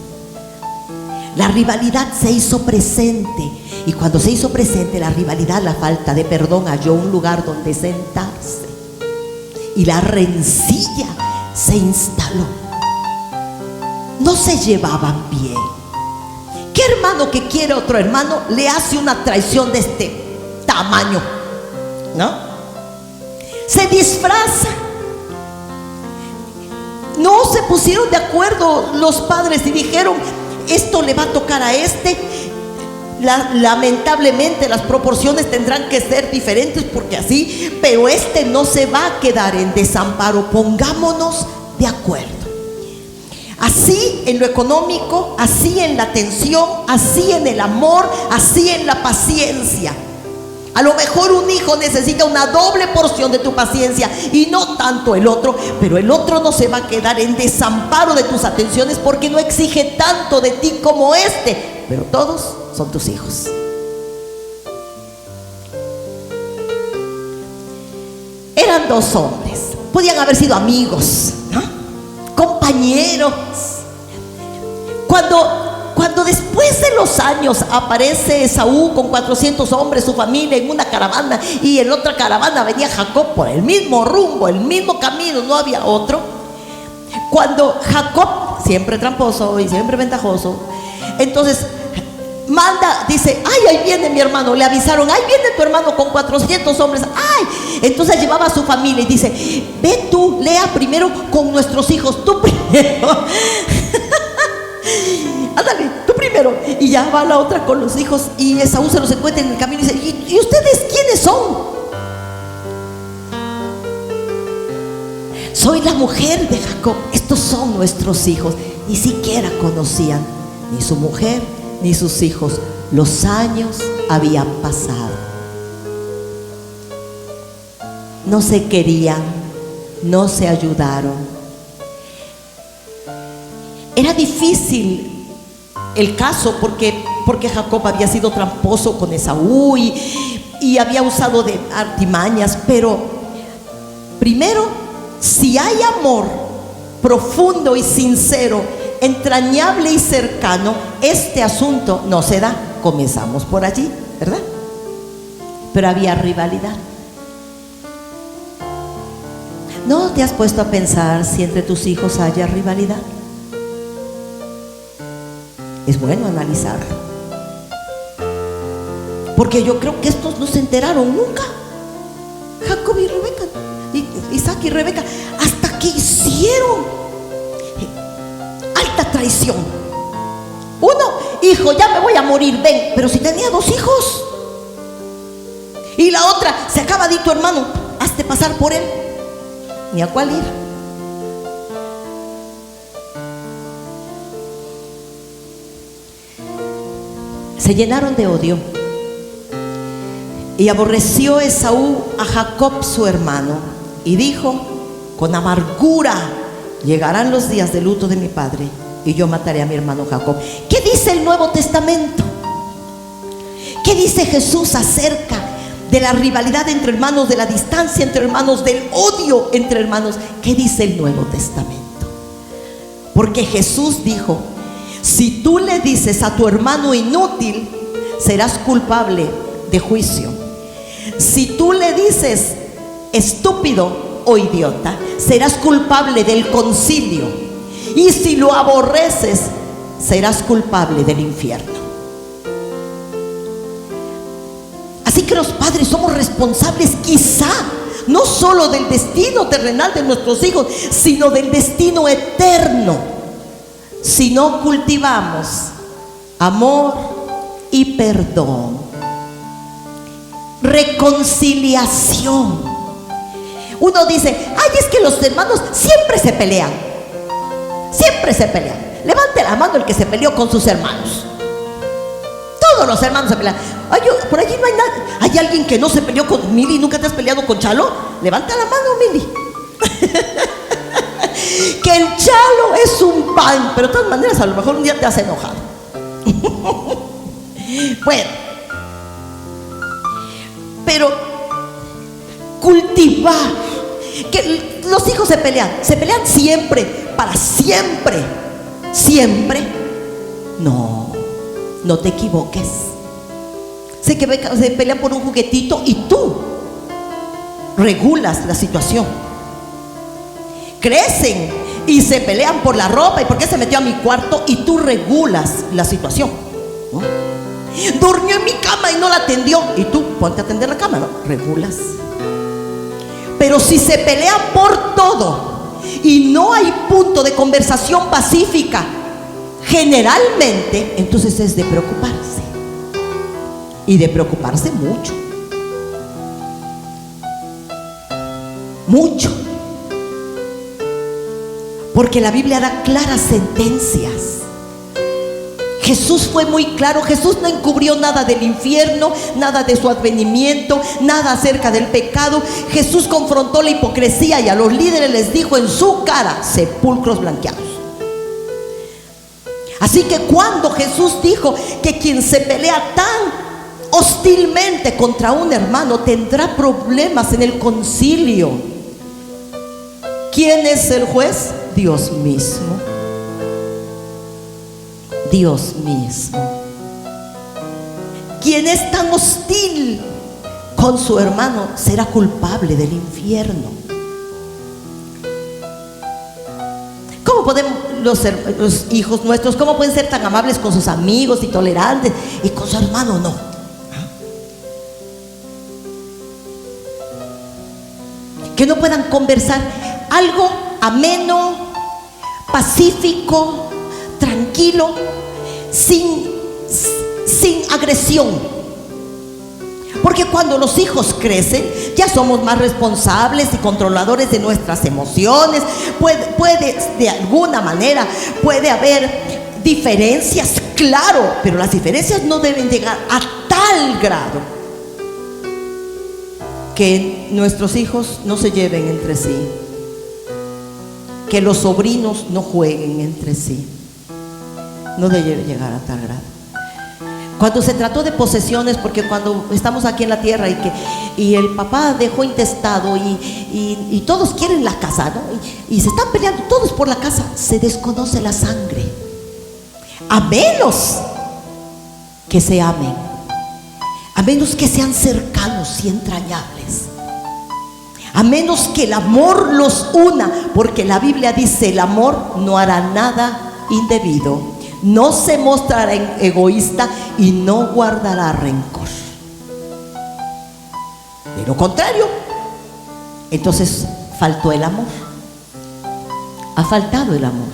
La rivalidad se hizo presente, y cuando se hizo presente la rivalidad, la falta de perdón halló un lugar donde sentarse, y la rencilla se instaló. No se llevaban bien. ¿Qué hermano que quiere a otro hermano le hace una traición de este tamaño? ¿No? Se disfraza. No se pusieron de acuerdo los padres y dijeron: esto le va a tocar a este. Lamentablemente las proporciones tendrán que ser diferentes porque así, pero este no se va a quedar en desamparo. Pongámonos de acuerdo. Así en lo económico, así en la atención, así en el amor, así en la paciencia. A lo mejor un hijo necesita una doble porción de tu paciencia y no tanto el otro, pero el otro no se va a quedar en desamparo de tus atenciones porque no exige tanto de ti como este, pero todos son tus hijos. Eran dos hombres, podían haber sido amigos, ¿no? Compañeros. Cuando después de los años aparece Esaú con 400 hombres, su familia, en una caravana, y en otra caravana venía Jacob por el mismo rumbo, el mismo camino, no había otro. Cuando Jacob, siempre tramposo y siempre ventajoso, entonces manda, dice: ay, ahí viene mi hermano. Le avisaron: ahí viene tu hermano con 400 hombres. Ay, entonces llevaba a su familia y dice: ve tú, Lea primero con nuestros hijos, tú primero. Ándale, tú primero. Y ya va la otra con los hijos, y Esaú se los encuentra en el camino y dice: ¿y ustedes quiénes son? Soy la mujer de Jacob. Estos son nuestros hijos. Ni siquiera conocían ni su mujer ni sus hijos. Los años habían pasado. No se querían, no se ayudaron. Era difícil el caso porque Jacob había sido tramposo con Esaú y había usado de artimañas. Pero primero, si hay amor profundo y sincero, entrañable y cercano, este asunto no se da. Comenzamos por allí, ¿verdad? Pero había rivalidad. ¿No te has puesto a pensar si entre tus hijos haya rivalidad? Es bueno analizarlo, porque yo creo que estos no se enteraron nunca. Jacob y Rebeca, Isaac y Rebeca, hasta que hicieron alta traición. Uno: hijo, ya me voy a morir, ven. Pero si tenía dos hijos. Y la otra: se acaba de ir tu hermano, hazte pasar por él. Ni a cuál ir. Se llenaron de odio, y aborreció Esaú a Jacob su hermano, y dijo: con amargura llegarán los días de luto de mi padre, y yo mataré a mi hermano Jacob. ¿Qué dice el Nuevo Testamento? ¿Qué dice Jesús acerca de la rivalidad entre hermanos, de la distancia entre hermanos, del odio entre hermanos? ¿Qué dice el Nuevo Testamento? Porque Jesús dijo: si tú le dices a tu hermano inútil, serás culpable de juicio. Si tú le dices estúpido o idiota, serás culpable del concilio. Y si lo aborreces, serás culpable del infierno. Así que los padres somos responsables, quizá no solo del destino terrenal de nuestros hijos, sino del destino eterno, si no cultivamos amor y perdón, reconciliación. Uno dice: ay, es que los hermanos siempre se pelean. Siempre se pelean. Levante la mano el que se peleó con sus hermanos. Todos los hermanos se pelean. Ay, por allí no hay nadie. ¿Hay alguien que no se peleó con Mili? ¿Nunca te has peleado con Chalo? Levanta la mano, Mili. Que el Chalo es un pan, pero de todas maneras a lo mejor un día te has enojado. Bueno, pero cultivar que los hijos se pelean siempre, para siempre, siempre. No, no te equivoques. Se pelean por un juguetito y tú regulas la situación. Crecen y se pelean por la ropa y por qué se metió a mi cuarto y tú regulas la situación, ¿no? Durmió en mi cama y no la atendió y tú ponte a atender la cama, ¿no? Regulas. Pero si se pelean por todo y no hay punto de conversación pacífica, generalmente entonces es de preocuparse, y de preocuparse mucho, mucho, porque la Biblia da claras sentencias. Jesús fue muy claro. Jesús no encubrió nada del infierno, nada de su advenimiento, nada acerca del pecado. Jesús confrontó la hipocresía y a los líderes les dijo en su cara: sepulcros blanqueados. Así que cuando Jesús dijo que quien se pelea tan hostilmente contra un hermano tendrá problemas en el concilio, ¿quién es el juez? Dios mismo. Dios mismo. Quien es tan hostil con su hermano será culpable del infierno. ¿Cómo podemos los hijos nuestros, cómo pueden ser tan amables con sus amigos y tolerantes, y con su hermano no? Que no puedan conversar algo ameno, pacífico, tranquilo, sin agresión. Porque cuando los hijos crecen, ya somos más responsables y controladores de nuestras emociones. Puede de alguna manera, puede haber diferencias, claro, pero las diferencias no deben llegar a tal grado que nuestros hijos no se lleven entre sí, que los sobrinos no jueguen entre sí. No debe llegar a tal grado. Cuando se trató de posesiones, porque cuando estamos aquí en la tierra y el papá dejó intestado y todos quieren la casa, ¿no? Y se están peleando todos por la casa, se desconoce la sangre, a menos que se amen, a menos que sean cercanos y entrañables, a menos que el amor los una, porque la Biblia dice: el amor no hará nada indebido, no se mostrará egoísta y no guardará rencor. De lo contrario, entonces faltó el amor. Ha faltado el amor.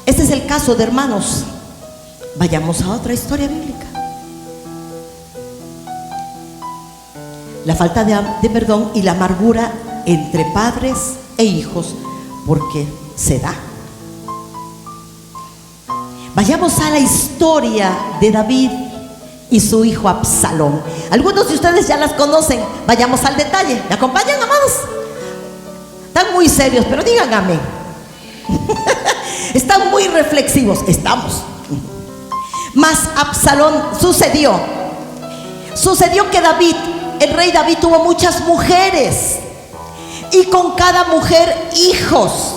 Este es el caso de hermanos. Vayamos a otra historia bíblica. La falta de perdón y la amargura entre padres e hijos, porque se da. Vayamos a la historia de David y su hijo Absalón. Algunos de ustedes ya las conocen. Vayamos al detalle. ¿Me acompañan, amados? Están muy serios, pero digan amén. Están muy reflexivos. Estamos. Mas Absalón sucedió que David, el rey David, tuvo muchas mujeres, y con cada mujer hijos,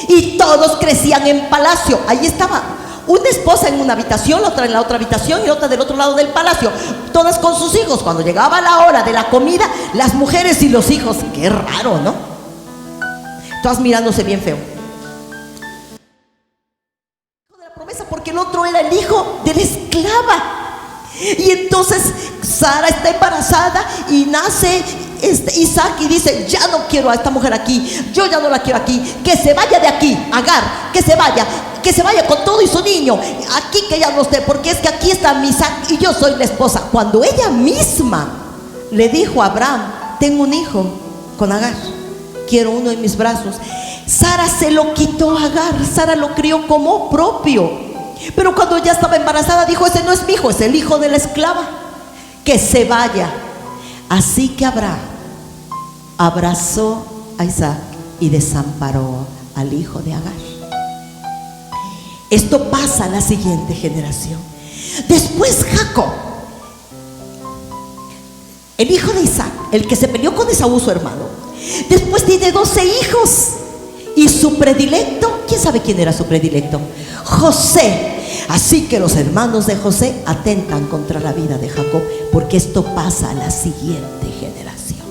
y todos crecían en palacio. Ahí estaba una esposa en una habitación, la otra en la otra habitación y otra del otro lado del palacio, todas con sus hijos. Cuando llegaba la hora de la comida, las mujeres y los hijos. Qué raro, ¿no? Todas mirándose bien feo. Hijo de la promesa, porque el otro era el hijo de la esclava. Y entonces Sara está embarazada y nace Isaac, y dice: ya no quiero a esta mujer aquí, yo ya no la quiero aquí, que se vaya de aquí, Agar, que se vaya con todo y su niño, aquí que ya no esté, porque es que aquí está mi Isaac y yo soy la esposa. Cuando ella misma le dijo a Abraham: tengo un hijo con Agar, quiero uno en mis brazos. Sara se lo quitó a Agar. Sara lo crió como propio. Pero cuando ya estaba embarazada dijo: ese no es mi hijo, es el hijo de la esclava. Que se vaya. Así que Abraham abrazó a Isaac y desamparó al hijo de Agar. Esto pasa a la siguiente generación. Después Jacob, el hijo de Isaac, el que se peleó con Esaú su hermano, después tiene 12 hijos. Y su predilecto, ¿quién sabe quién era su predilecto? José. Así que los hermanos de José atentan contra la vida de Jacob, porque esto pasa a la siguiente generación.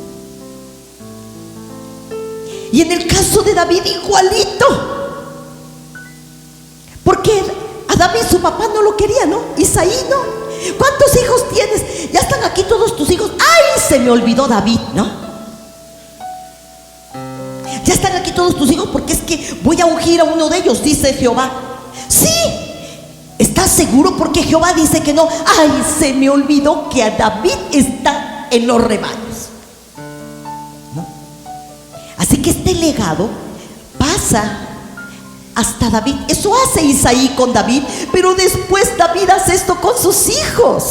Y en el caso de David igualito, porque a David su papá no lo quería, ¿no? Isaí no. ¿Cuántos hijos tienes? Ya están aquí todos tus hijos. ¡Ay! Se me olvidó David, ¿no? Ya están aquí todos tus hijos porque es que voy a ungir a uno de ellos, dice Jehová. Sí, ¿estás seguro? Porque Jehová dice que no. Ay, se me olvidó que a David está en los rebaños, ¿no? Así que este legado pasa hasta David. Eso hace Isaí con David, pero después David hace esto con sus hijos.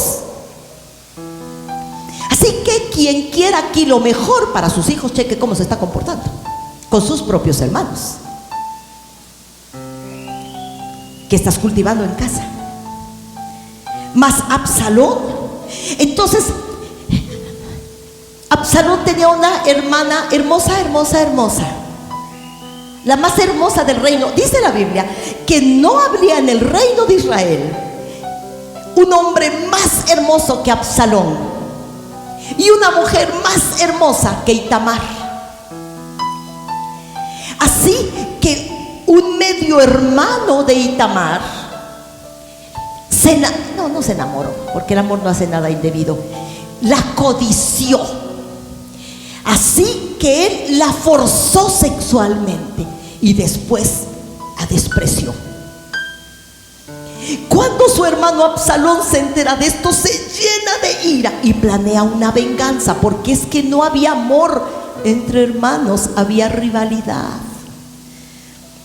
Así que quien quiera aquí lo mejor para sus hijos, cheque cómo se está comportando con sus propios hermanos. ¿Qué estás cultivando en casa? Más Absalón. Entonces Absalón tenía una hermana hermosa, hermosa, hermosa, la más hermosa del reino. Dice la Biblia que no habría en el reino de Israel un hombre más hermoso que Absalón y una mujer más hermosa que Itamar. Así que un medio hermano de Itamar no se enamoró, porque el amor no hace nada indebido, la codició. Así que él la forzó sexualmente y después la despreció. Cuando su hermano Absalón se entera de esto, se llena de ira y planea una venganza, porque es que no había amor entre hermanos, había rivalidad.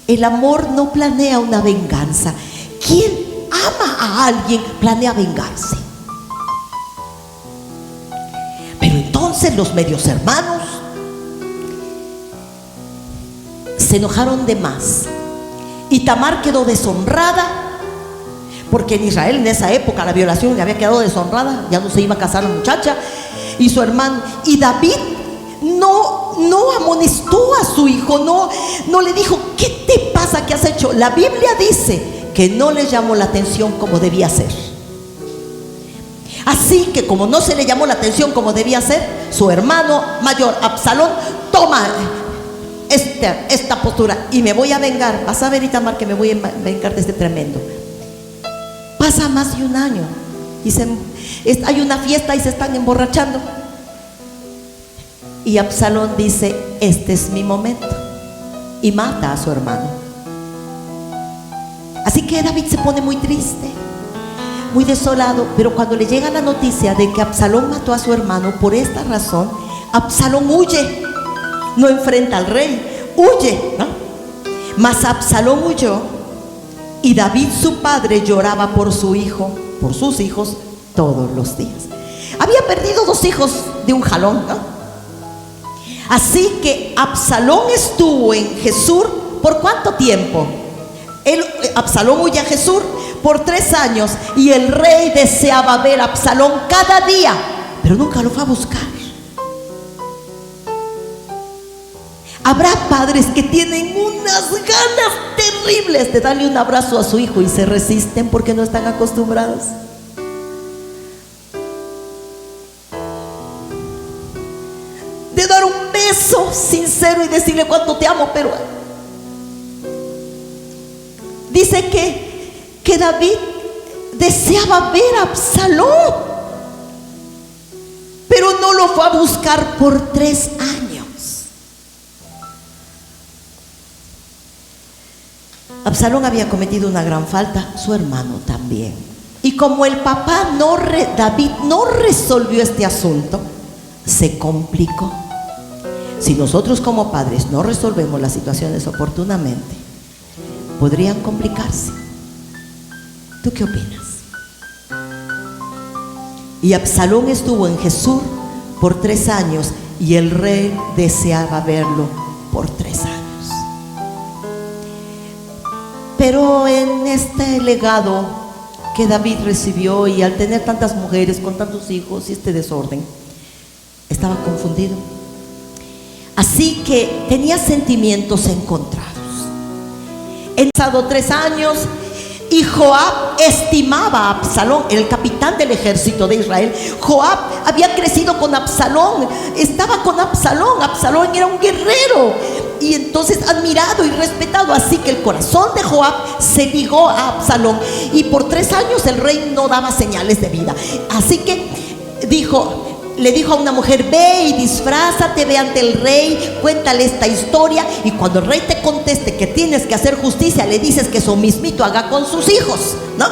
El amor no planea una venganza. Quien ama a alguien planea vengarse. Pero entonces los medios hermanos se enojaron de más. Y Tamar quedó deshonrada, porque en Israel en esa época la violación le había quedado deshonrada, ya no se iba a casar la muchacha. Y su hermano, y David no amonestó a su hijo, no le dijo: ¿qué te pasa? ¿Qué has hecho? La Biblia dice que no le llamó la atención como debía ser. Así que como no se le llamó la atención como debía ser, su hermano mayor Absalón toma esta postura: y me voy a vengar. Vas a ver, Itamar, que me voy a vengar de este tremendo. Pasa más de un año y hay una fiesta y se están emborrachando. Y Absalón dice: este es mi momento, y mata a su hermano. Así que David se pone muy triste, muy desolado. Pero cuando le llega la noticia de que Absalón mató a su hermano, por esta razón Absalón huye, no enfrenta al rey, huye, ¿no? Mas Absalón huyó, y David su padre lloraba por su hijo, por sus hijos, todos los días. Había perdido 2 hijos de un jalón, ¿no? Así que Absalón estuvo en Gesur. ¿Por cuánto tiempo? Absalón huye a Gesur por 3 años, y el rey deseaba ver a Absalón cada día, pero nunca lo fue a buscar. Habrá padres que tienen unas ganas terribles de darle un abrazo a su hijo y se resisten porque no están acostumbrados. De dar un beso sincero y decirle cuánto te amo, pero dice que David deseaba ver a Absalón, pero no lo fue a buscar por 3 años. Absalón había cometido una gran falta, su hermano también. Y como el papá David no resolvió este asunto, se complicó. si nosotros como padres no resolvemos las situaciones oportunamente, podrían complicarse. ¿Tú qué opinas? Y Absalón estuvo en Gesur por 3 años y el rey deseaba verlo por 3 años. Pero en este legado que David recibió, y al tener tantas mujeres con tantos hijos y este desorden, estaba confundido. Así que tenía sentimientos encontrados. Han pasado 3 años y Joab estimaba a Absalón, el capitán del ejército de Israel. Joab había crecido con Absalón, estaba con Absalón. Absalón era un guerrero y entonces admirado y respetado. Así que el corazón de Joab se ligó a Absalón, y por 3 años el rey no daba señales de vida. Así que le dijo a una mujer: ve y disfrázate, ve ante el rey, cuéntale esta historia, y cuando el rey te conteste que tienes que hacer justicia, le dices que eso mismito haga con sus hijos, ¿no?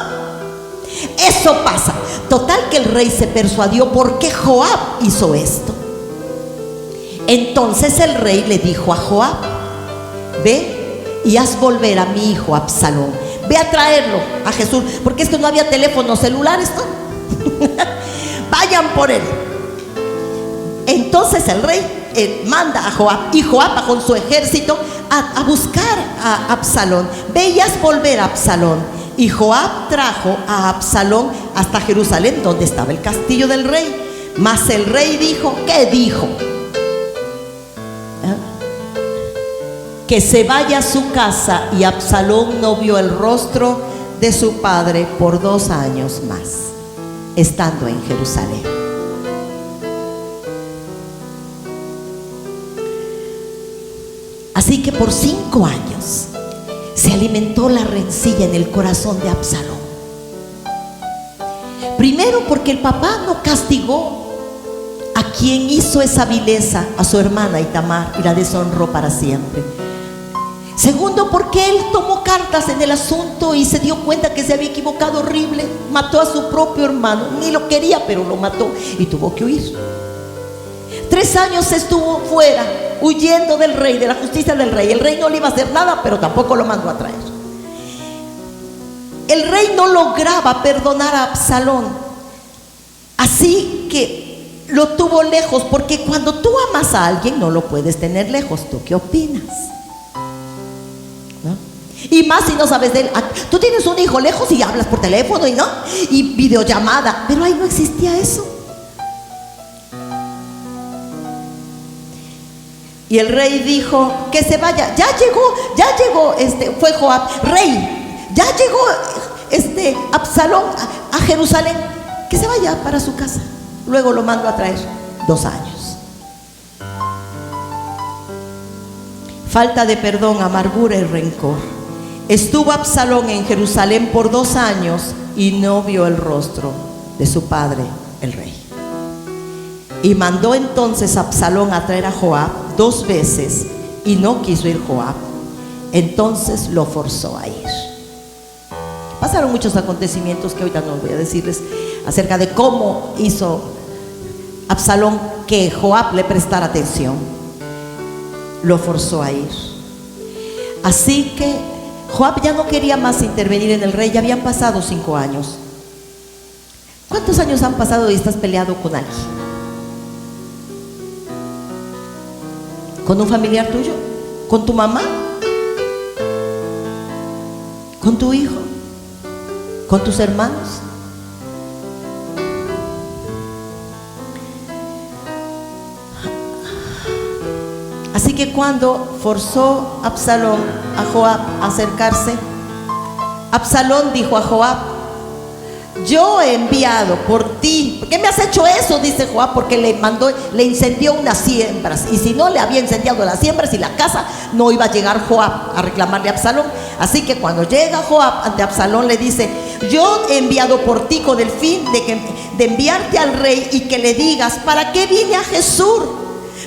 Eso pasa. Total que el rey se persuadió porque Joab hizo esto. Entonces el rey le dijo a Joab: ve y haz volver a mi hijo Absalón, ve a traerlo a Jesús, porque es que no había teléfonos celulares, ¿no? Vayan por él. Entonces el rey manda a Joab, y Joab va con su ejército a buscar a Absalón. Ve y haz volver a Absalón. Y Joab trajo a Absalón hasta Jerusalén, donde estaba el castillo del rey. Mas el rey dijo, ¿qué dijo? Que se vaya a su casa, y Absalón no vio el rostro de su padre por 2 años más, estando en Jerusalén. Así que por 5 años se alimentó la rencilla en el corazón de Absalón. Primero, porque el papá no castigó a quien hizo esa vileza a su hermana Itamar y la deshonró para siempre. Segundo, porque él tomó cartas en el asunto y se dio cuenta que se había equivocado horrible. Mató a su propio hermano, ni lo quería, pero lo mató y tuvo que huir. 3 años estuvo fuera, huyendo del rey, de la justicia del rey. El rey no le iba a hacer nada, pero tampoco lo mandó a traer. El rey no lograba perdonar a Absalón, así que lo tuvo lejos, porque cuando tú amas a alguien no lo puedes tener lejos. ¿Tú qué opinas? ¿No? Y más si no sabes de él. Tú tienes un hijo lejos y hablas por teléfono y videollamada, pero ahí no existía eso. Y el rey dijo que se vaya. Ya llegó, fue Joab, rey, ya llegó Absalón a Jerusalén, que se vaya para su casa. Luego lo mando a traer. 2 años. Falta de perdón, amargura y rencor. Estuvo Absalón en Jerusalén por 2 años y no vio el rostro de su padre, el rey. Y mandó entonces Absalón a traer a Joab 2 veces, y no quiso ir Joab. Entonces lo forzó a ir. Pasaron muchos acontecimientos que ahorita no voy a decirles acerca de cómo hizo Absalón que Joab le prestara atención. Lo forzó a ir. Así que Joab ya no quería más intervenir en el rey. Ya habían pasado 5 años. ¿Cuántos años han pasado y estás peleado con alguien? ¿Con un familiar tuyo? ¿Con tu mamá? ¿Con tu hijo? ¿Con tus hermanos? Así que cuando forzó Absalón a Joab a acercarse, Absalón dijo a Joab: yo he enviado por ti. ¿Por qué me has hecho eso? Dice Joab, porque le incendió unas siembras, y si no le había incendiado las siembras y la casa, no iba a llegar Joab a reclamarle a Absalón. Así que cuando llega Joab ante Absalón, le dice: yo he enviado por ti con el fin de enviarte al rey, y que le digas: ¿para qué vine a Jesús?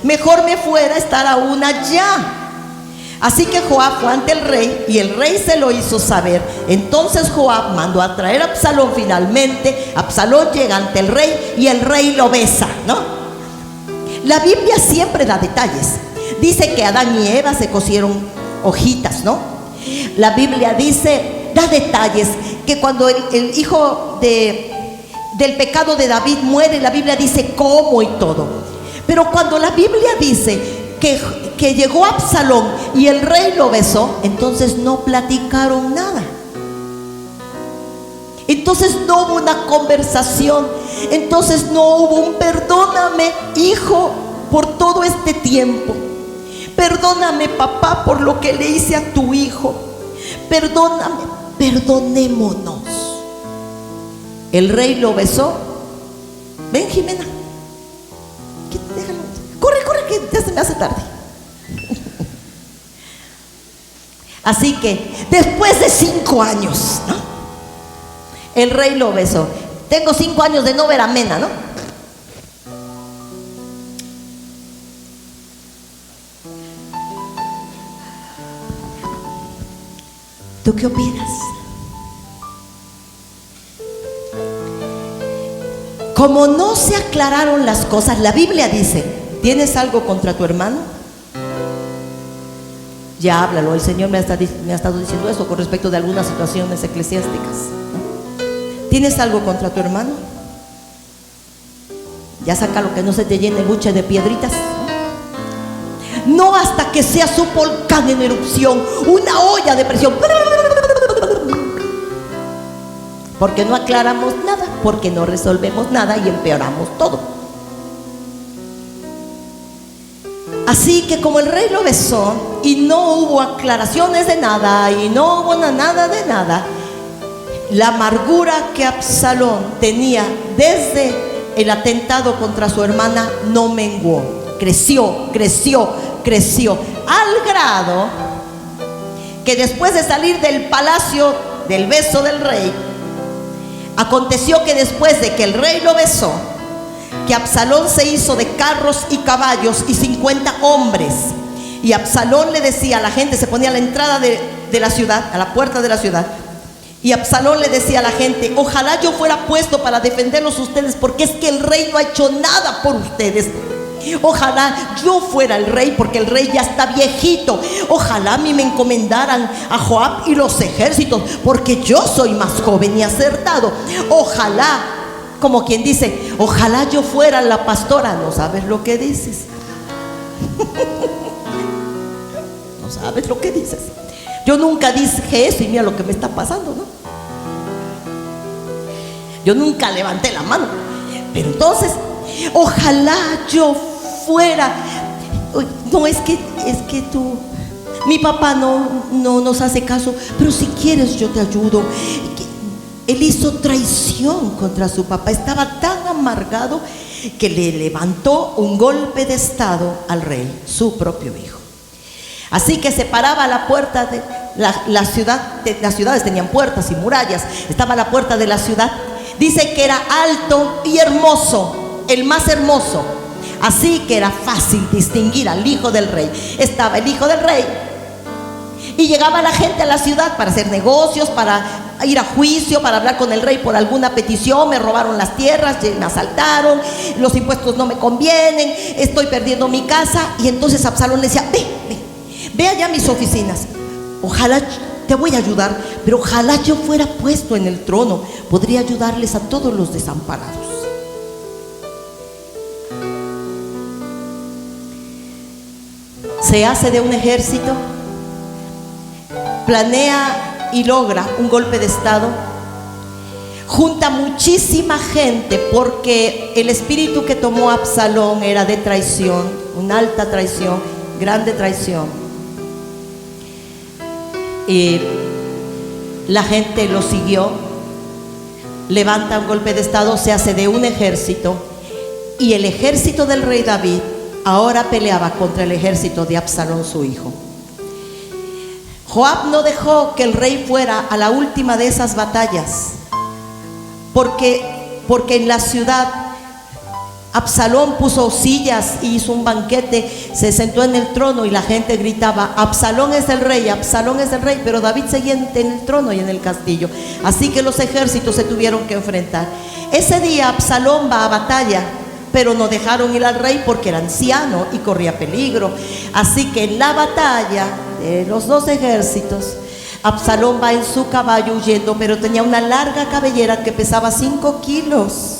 Mejor me fuera estar aún allá. Así que Joab fue ante el rey, y el rey se lo hizo saber. Entonces Joab mandó a traer a Absalón. Finalmente Absalón llega ante el rey, y el rey lo besa, ¿no? La Biblia siempre da detalles. Dice que Adán y Eva se cosieron hojitas, ¿no? La Biblia dice, da detalles, que cuando el hijo del pecado de David muere, la Biblia dice cómo y todo. Pero cuando la Biblia dice que llegó Absalón y el rey lo besó, entonces no platicaron nada. Entonces no hubo una conversación. Entonces no hubo un perdóname, hijo, por todo este tiempo. Perdóname, papá, por lo que le hice a tu hijo. Perdóname, perdonémonos. El rey lo besó. Ven, Jimena, déjalo. Corre, que ya se me hace tarde. Así que después de 5 años, ¿no? El rey lo besó. Tengo 5 años de no ver a Mena, ¿no? ¿Tú qué opinas? Como no se aclararon las cosas, la Biblia dice, ¿tienes algo contra tu hermano? Ya háblalo. El Señor me ha estado diciendo eso con respecto de algunas situaciones eclesiásticas, ¿no? ¿Tienes algo contra tu hermano? Ya saca lo que no se te llene buche de piedritas. No hasta que seas un volcán en erupción, una olla de presión. Porque no aclaramos nada, porque no resolvemos nada y empeoramos todo. Así que como el rey lo besó y no hubo aclaraciones de nada y no hubo nada de nada, la amargura que Absalón tenía desde el atentado contra su hermana no menguó. Creció al grado que después de salir del palacio del beso del rey, aconteció que después de que el rey lo besó, que Absalón se hizo de carros y caballos y 50 hombres. Y Absalón le decía a la gente, se ponía a la entrada de la ciudad, a la puerta de la ciudad, y Absalón le decía a la gente: ojalá yo fuera puesto para defenderlos ustedes, porque es que el rey no ha hecho nada por ustedes. Ojalá yo fuera el rey, porque el rey ya está viejito. Ojalá a mí me encomendaran a Joab y los ejércitos, porque yo soy más joven y acertado. Ojalá, como quien dice, ojalá yo fuera la pastora. No sabes lo que dices. No sabes lo que dices. Yo nunca dije eso y mira lo que me está pasando, ¿no? Yo nunca levanté la mano. Pero entonces, ojalá yo fuera. No, es que tú, mi papá no nos hace caso, pero si quieres yo te ayudo. Él hizo traición contra su papá. Estaba tan amargado que le levantó un golpe de estado al rey, su propio hijo. Así que se paraba a la puerta de la ciudad. Las ciudades tenían puertas y murallas. Estaba a la puerta de la ciudad. Dice que era alto y hermoso, el más hermoso. Así que era fácil distinguir al hijo del rey. Estaba el hijo del rey y llegaba la gente a la ciudad para hacer negocios, para ir a juicio, para hablar con el rey por alguna petición. Me robaron las tierras, me asaltaron, los impuestos no me convienen, estoy perdiendo mi casa. Y entonces Absalón le decía: ve allá a mis oficinas, ojalá te voy a ayudar, pero ojalá yo fuera puesto en el trono, podría ayudarles a todos los desamparados. Se hace de un ejército, planea y logra un golpe de estado, junta muchísima gente, porque el espíritu que tomó Absalón era de traición, una alta traición, grande traición. Y la gente lo siguió, levanta un golpe de estado, se hace de un ejército, y el ejército del rey David ahora peleaba contra el ejército de Absalón, su hijo. Joab no dejó que el rey fuera a la última de esas batallas, porque en la ciudad Absalón puso sillas y hizo un banquete, se sentó en el trono y la gente gritaba: Absalón es el rey, Absalón es el rey. Pero David seguía en el trono y en el castillo. Así que los ejércitos se tuvieron que enfrentar. Ese día Absalón va a batalla pero no dejaron ir al rey porque era anciano y corría peligro. Así que en la batalla de los dos ejércitos, Absalón va en su caballo huyendo, pero tenía una larga cabellera que pesaba 5 kilos.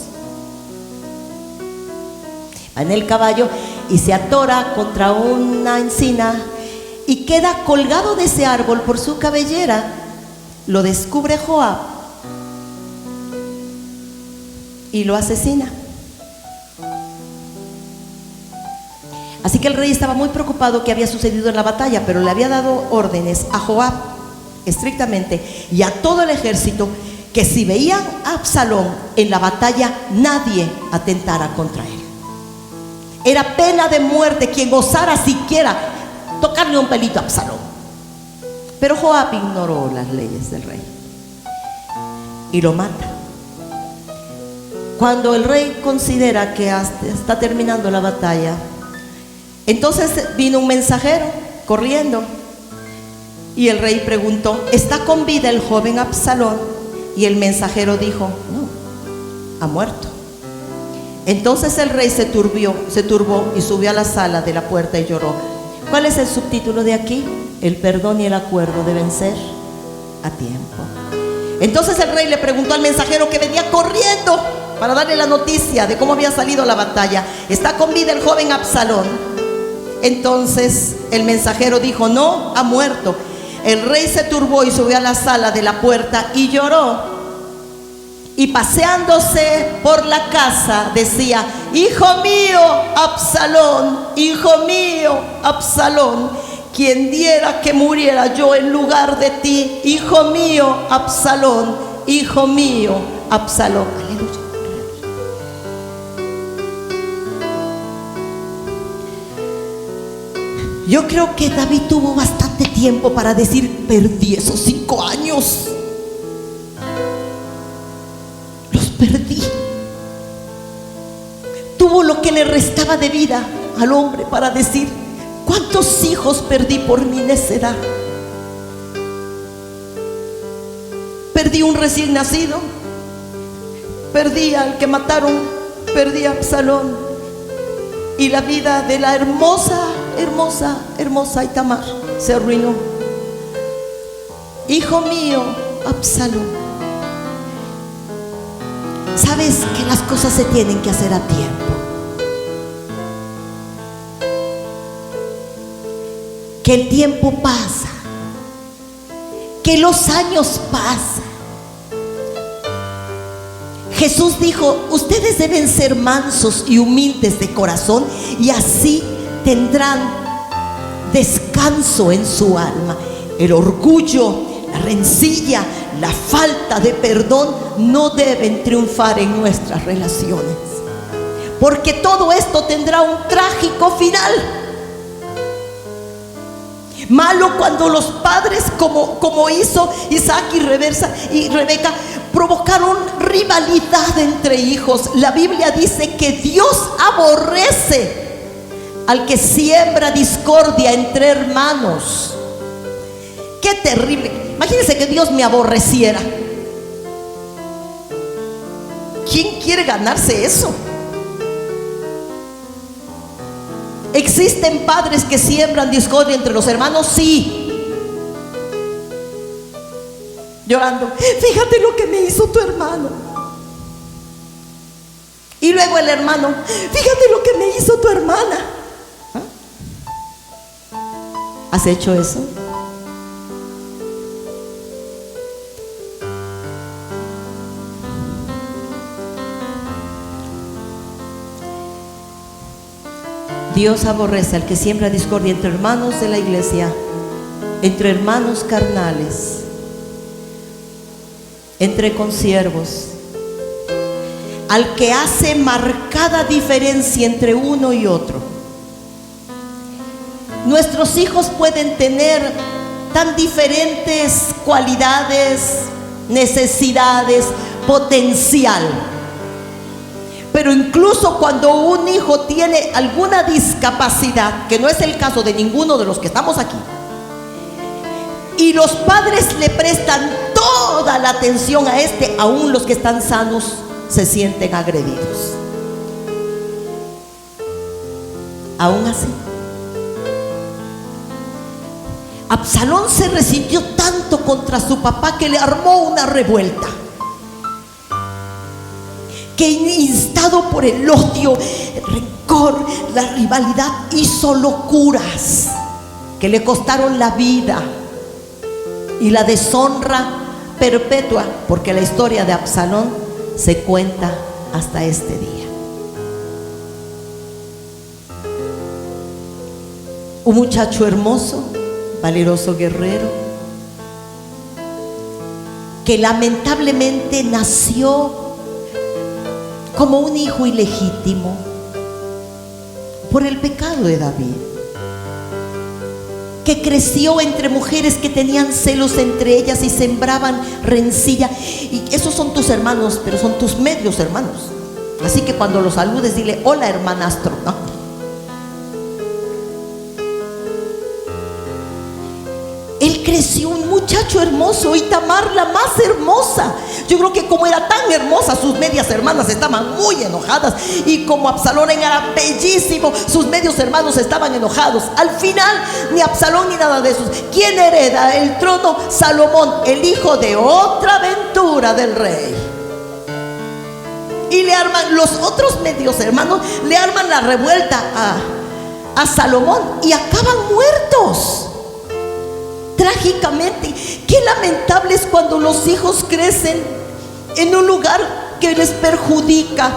Va en el caballo y se atora contra una encina y queda colgado de ese árbol por su cabellera. Lo descubre Joab y lo asesina. Así que el rey estaba muy preocupado que había sucedido en la batalla, pero le había dado órdenes a Joab estrictamente y a todo el ejército que si veían a Absalón en la batalla, nadie atentara contra él. Era pena de muerte quien osara siquiera tocarle un pelito a Absalón. Pero Joab ignoró las leyes del rey y lo mata. Cuando el rey considera que está terminando la batalla, entonces vino un mensajero corriendo y el rey preguntó: ¿está con vida el joven Absalón? Y el mensajero dijo: no, ha muerto. Entonces el rey se turbó y subió a la sala de la puerta y lloró. ¿Cuál es el subtítulo de aquí? El perdón y el acuerdo deben ser a tiempo. Entonces el rey le preguntó al mensajero que venía corriendo para darle la noticia de cómo había salido la batalla: ¿está con vida el joven Absalón? Entonces el mensajero dijo: no, ha muerto. El rey se turbó y subió a la sala de la puerta y lloró. Y paseándose por la casa decía: hijo mío, Absalón, hijo mío, Absalón, quien diera que muriera yo en lugar de ti, hijo mío, Absalón, hijo mío, Absalón. Aleluya. Yo creo que David tuvo bastante tiempo para decir: perdí esos 5 años. Los perdí. Tuvo lo que le restaba de vida al hombre para decir: ¿cuántos hijos perdí por mi necedad? Perdí un recién nacido, perdí al que mataron, perdí a Absalón, y la vida de la hermosa Itamar se arruinó. Hijo mío, Absalón. Sabes que las cosas se tienen que hacer a tiempo, que el tiempo pasa, que los años pasan. Jesús dijo: ustedes deben ser mansos y humildes de corazón, y así tendrán descanso en su alma. El orgullo, la rencilla, la falta de perdón no deben triunfar en nuestras relaciones, porque todo esto tendrá un trágico final. Malo cuando los padres, como hizo Isaac y Rebeca, provocaron rivalidad entre hijos. La Biblia dice que Dios aborrece al que siembra discordia entre hermanos. Qué terrible. Imagínense que Dios me aborreciera. ¿Quién quiere ganarse eso? ¿Existen padres que siembran discordia entre los hermanos? Sí. Llorando: fíjate lo que me hizo tu hermano. Y luego el hermano: fíjate lo que me hizo tu hermana. ¿Has hecho eso? Dios aborrece al que siembra discordia entre hermanos de la iglesia, entre hermanos carnales, entre consiervos, al que hace marcada diferencia entre uno y otro. Nuestros hijos pueden tener tan diferentes cualidades, necesidades, potencial, pero incluso cuando un hijo tiene alguna discapacidad, que no es el caso de ninguno de los que estamos aquí, y los padres le prestan toda la atención a aún los que están sanos se sienten agredidos. Aún así, Absalón se resintió tanto contra su papá que le armó una revuelta, que instado por el odio, el rencor, la rivalidad, hizo locuras que le costaron la vida y la deshonra perpetua, porque la historia de Absalón se cuenta hasta este día. Un muchacho hermoso, valeroso guerrero, que lamentablemente nació como un hijo ilegítimo por el pecado de David, que creció entre mujeres que tenían celos entre ellas y sembraban rencilla. Y esos son tus hermanos, pero son tus medios hermanos, así que cuando los saludes dile: hola hermanastro, ¿no? Él creció un muchacho hermoso y Tamar la más hermosa. Yo creo que como era tan hermosa, sus medias hermanas estaban muy enojadas, y como Absalón era bellísimo, sus medios hermanos estaban enojados. Al final, ni Absalón ni nada de esos. ¿Quién hereda el trono? Salomón, el hijo de otra aventura del rey. Y le arman, los otros medios hermanos le arman la revuelta a Salomón y acaban muertos trágicamente. Qué lamentable es cuando los hijos crecen en un lugar que les perjudica,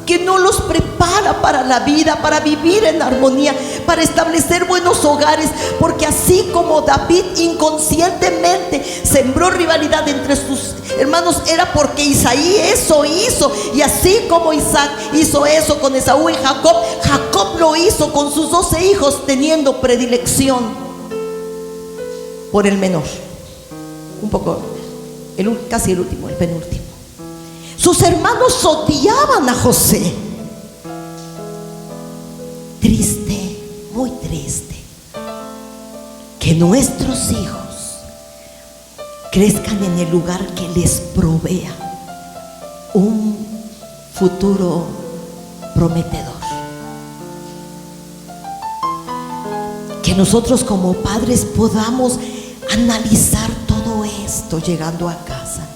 que no los prepara para la vida, para vivir en armonía, para establecer buenos hogares, porque así como David inconscientemente sembró rivalidad entre sus hermanos, era porque Isaí eso hizo, y así como Isaac hizo eso con Esaú y Jacob, Jacob lo hizo con sus 12 hijos, teniendo predilección por el menor, un poco, casi el último, el penúltimo. Sus hermanos odiaban a José. Triste, muy triste, que nuestros hijos crezcan en el lugar que les provea un futuro prometedor. Que nosotros como padres podamos analizar todo esto llegando a casa.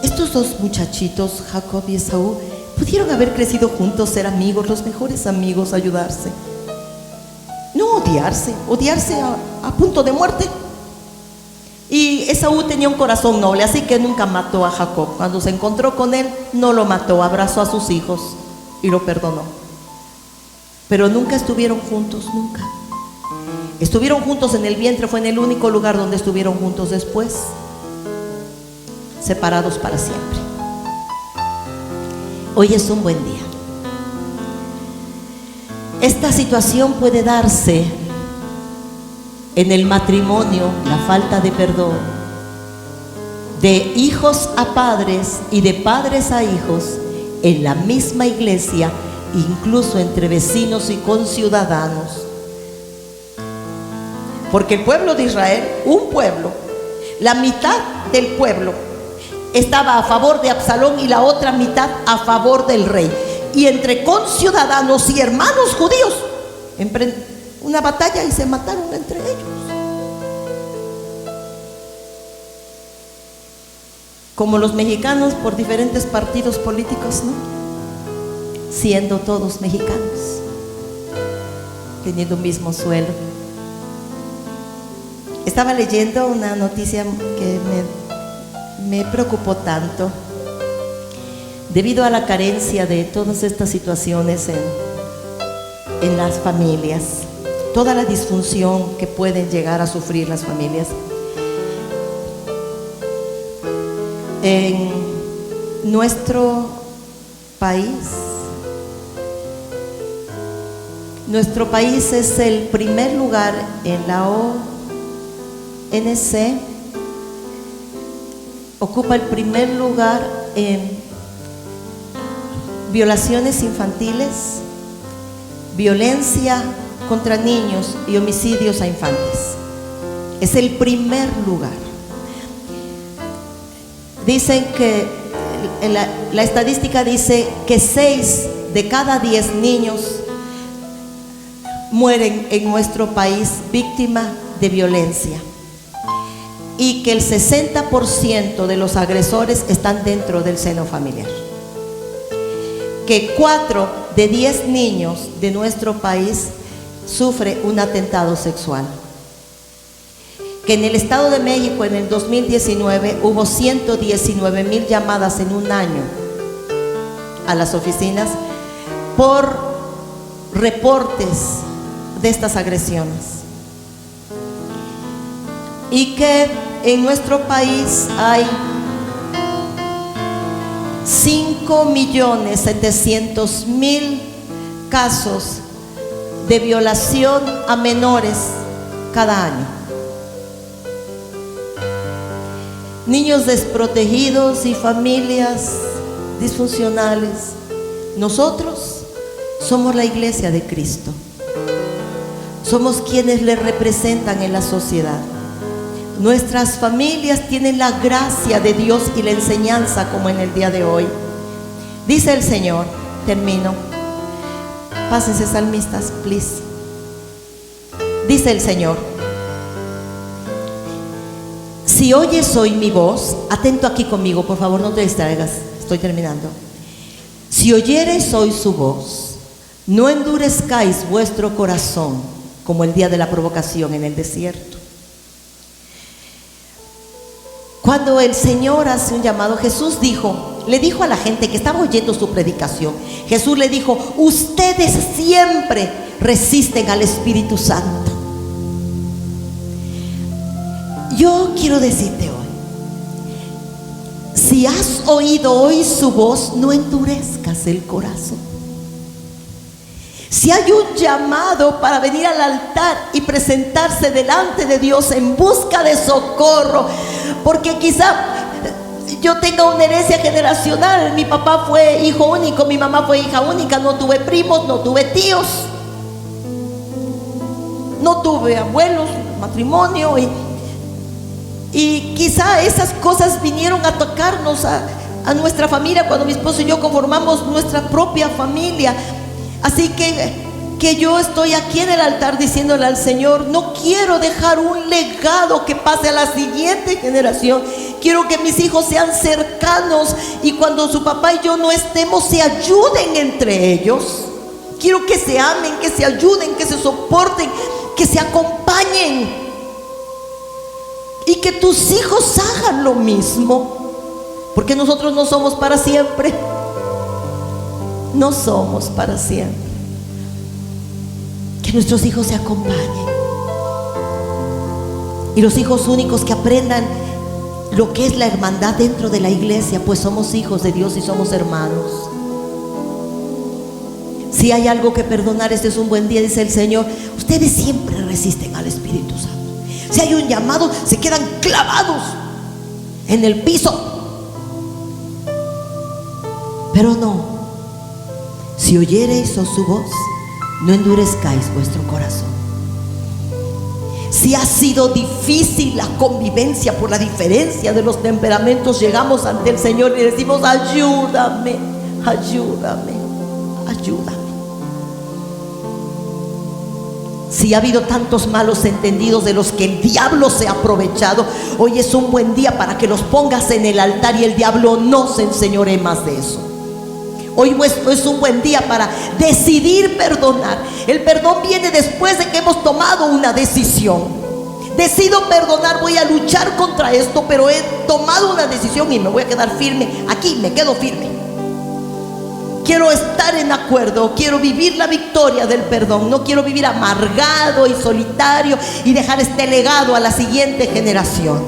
Estos dos muchachitos, Jacob y Esaú, pudieron haber crecido juntos, ser amigos, los mejores amigos, ayudarse, no odiarse a punto de muerte. Y Esaú tenía un corazón noble, así que nunca mató a Jacob. Cuando se encontró con él, no lo mató, abrazó a sus hijos y lo perdonó. Pero nunca estuvieron juntos, nunca. Estuvieron juntos en el vientre, fue en el único lugar donde estuvieron juntos. Después, separados para siempre. Hoy es un buen día. Esta situación puede darse en el matrimonio, la falta de perdón, de hijos a padres y de padres a hijos, en la misma iglesia, incluso entre vecinos y conciudadanos. Porque el pueblo de Israel, un pueblo, la mitad del pueblo estaba a favor de Absalón y la otra mitad a favor del rey. Y entre conciudadanos y hermanos judíos emprendieron una batalla y se mataron entre ellos. Como los mexicanos por diferentes partidos políticos, ¿no? Siendo todos mexicanos, teniendo un mismo suelo. Estaba leyendo una noticia que me preocupó tanto, debido a la carencia de todas estas situaciones en las familias, toda la disfunción que pueden llegar a sufrir las familias. En nuestro país es el primer lugar en la ONC, ocupa el primer lugar en violaciones infantiles, violencia contra niños y homicidios a infantes. Es el primer lugar. Dicen que la estadística dice que 6 de cada 10 niños mueren en nuestro país víctimas de violencia, y que el 60% de los agresores están dentro del seno familiar, que 4 de 10 niños de nuestro país sufre un atentado sexual, que en el Estado de México en el 2019 hubo 119,000 llamadas en un año a las oficinas por reportes de estas agresiones, y que en nuestro país hay 5.700.000 casos de violación a menores cada año. Niños desprotegidos y familias disfuncionales. Nosotros somos la iglesia de Cristo. Somos quienes le representan en la sociedad. Nuestras familias tienen la gracia de Dios y la enseñanza como en el día de hoy. Dice el Señor, termino. Pásense salmistas, please. Dice el Señor: si oyes hoy mi voz, atento aquí conmigo, por favor, no te distraigas, estoy terminando. Si oyeres hoy su voz, no endurezcáis vuestro corazón como el día de la provocación en el desierto. Cuando el Señor hace un llamado, Jesús le dijo a la gente que estaba oyendo su predicación, Jesús le dijo: ustedes siempre resisten al Espíritu Santo. Yo quiero decirte hoy, si has oído hoy su voz, no endurezcas el corazón. Si hay un llamado para venir al altar y presentarse delante de Dios en busca de socorro, porque quizá yo tenga una herencia generacional, mi papá fue hijo único, mi mamá fue hija única, no tuve primos, no tuve tíos, no tuve abuelos, matrimonio, y quizá esas cosas vinieron a tocarnos a nuestra familia cuando mi esposo y yo conformamos nuestra propia familia. Así que yo estoy aquí en el altar diciéndole al Señor: no quiero dejar un legado que pase a la siguiente generación. Quiero que mis hijos sean cercanos y cuando su papá y yo no estemos, se ayuden entre ellos. Quiero que se amen, que se ayuden, que se soporten, que se acompañen, y que tus hijos hagan lo mismo, porque nosotros no somos para siempre. No somos para siempre. Que nuestros hijos se acompañen, y los hijos únicos que aprendan lo que es la hermandad dentro de la iglesia, pues somos hijos de Dios y somos hermanos. Si hay algo que perdonar, este es un buen día, dice el Señor. Ustedes siempre resisten al Espíritu Santo. Si hay un llamado, se quedan clavados en el piso. Pero no. Si oyereis su voz, no endurezcáis vuestro corazón. Si ha sido difícil la convivencia por la diferencia de los temperamentos, llegamos ante el Señor y decimos: ayúdame, ayúdame, ayúdame. Si ha habido tantos malos entendidos de los que el diablo se ha aprovechado, hoy es un buen día para que los pongas en el altar y el diablo no se enseñoree más de eso. Hoy es un buen día para decidir perdonar. El perdón viene después de que hemos tomado una decisión. Decido perdonar, voy a luchar contra esto, pero he tomado una decisión y me voy a quedar firme. Aquí me quedo firme. Quiero estar en acuerdo, quiero vivir la victoria del perdón. No quiero vivir amargado y solitario y dejar este legado a la siguiente generación.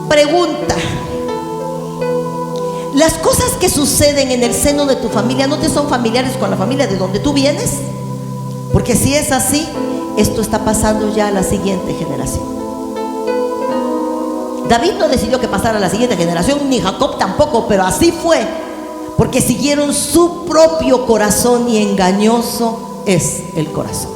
Pregunta: ¿las cosas que suceden en el seno de tu familia no te son familiares con la familia de donde tú vienes? Porque si es así, esto está pasando ya a la siguiente generación. David no decidió que pasara a la siguiente generación, ni Jacob tampoco, pero así fue, porque siguieron su propio corazón, y engañoso es el corazón.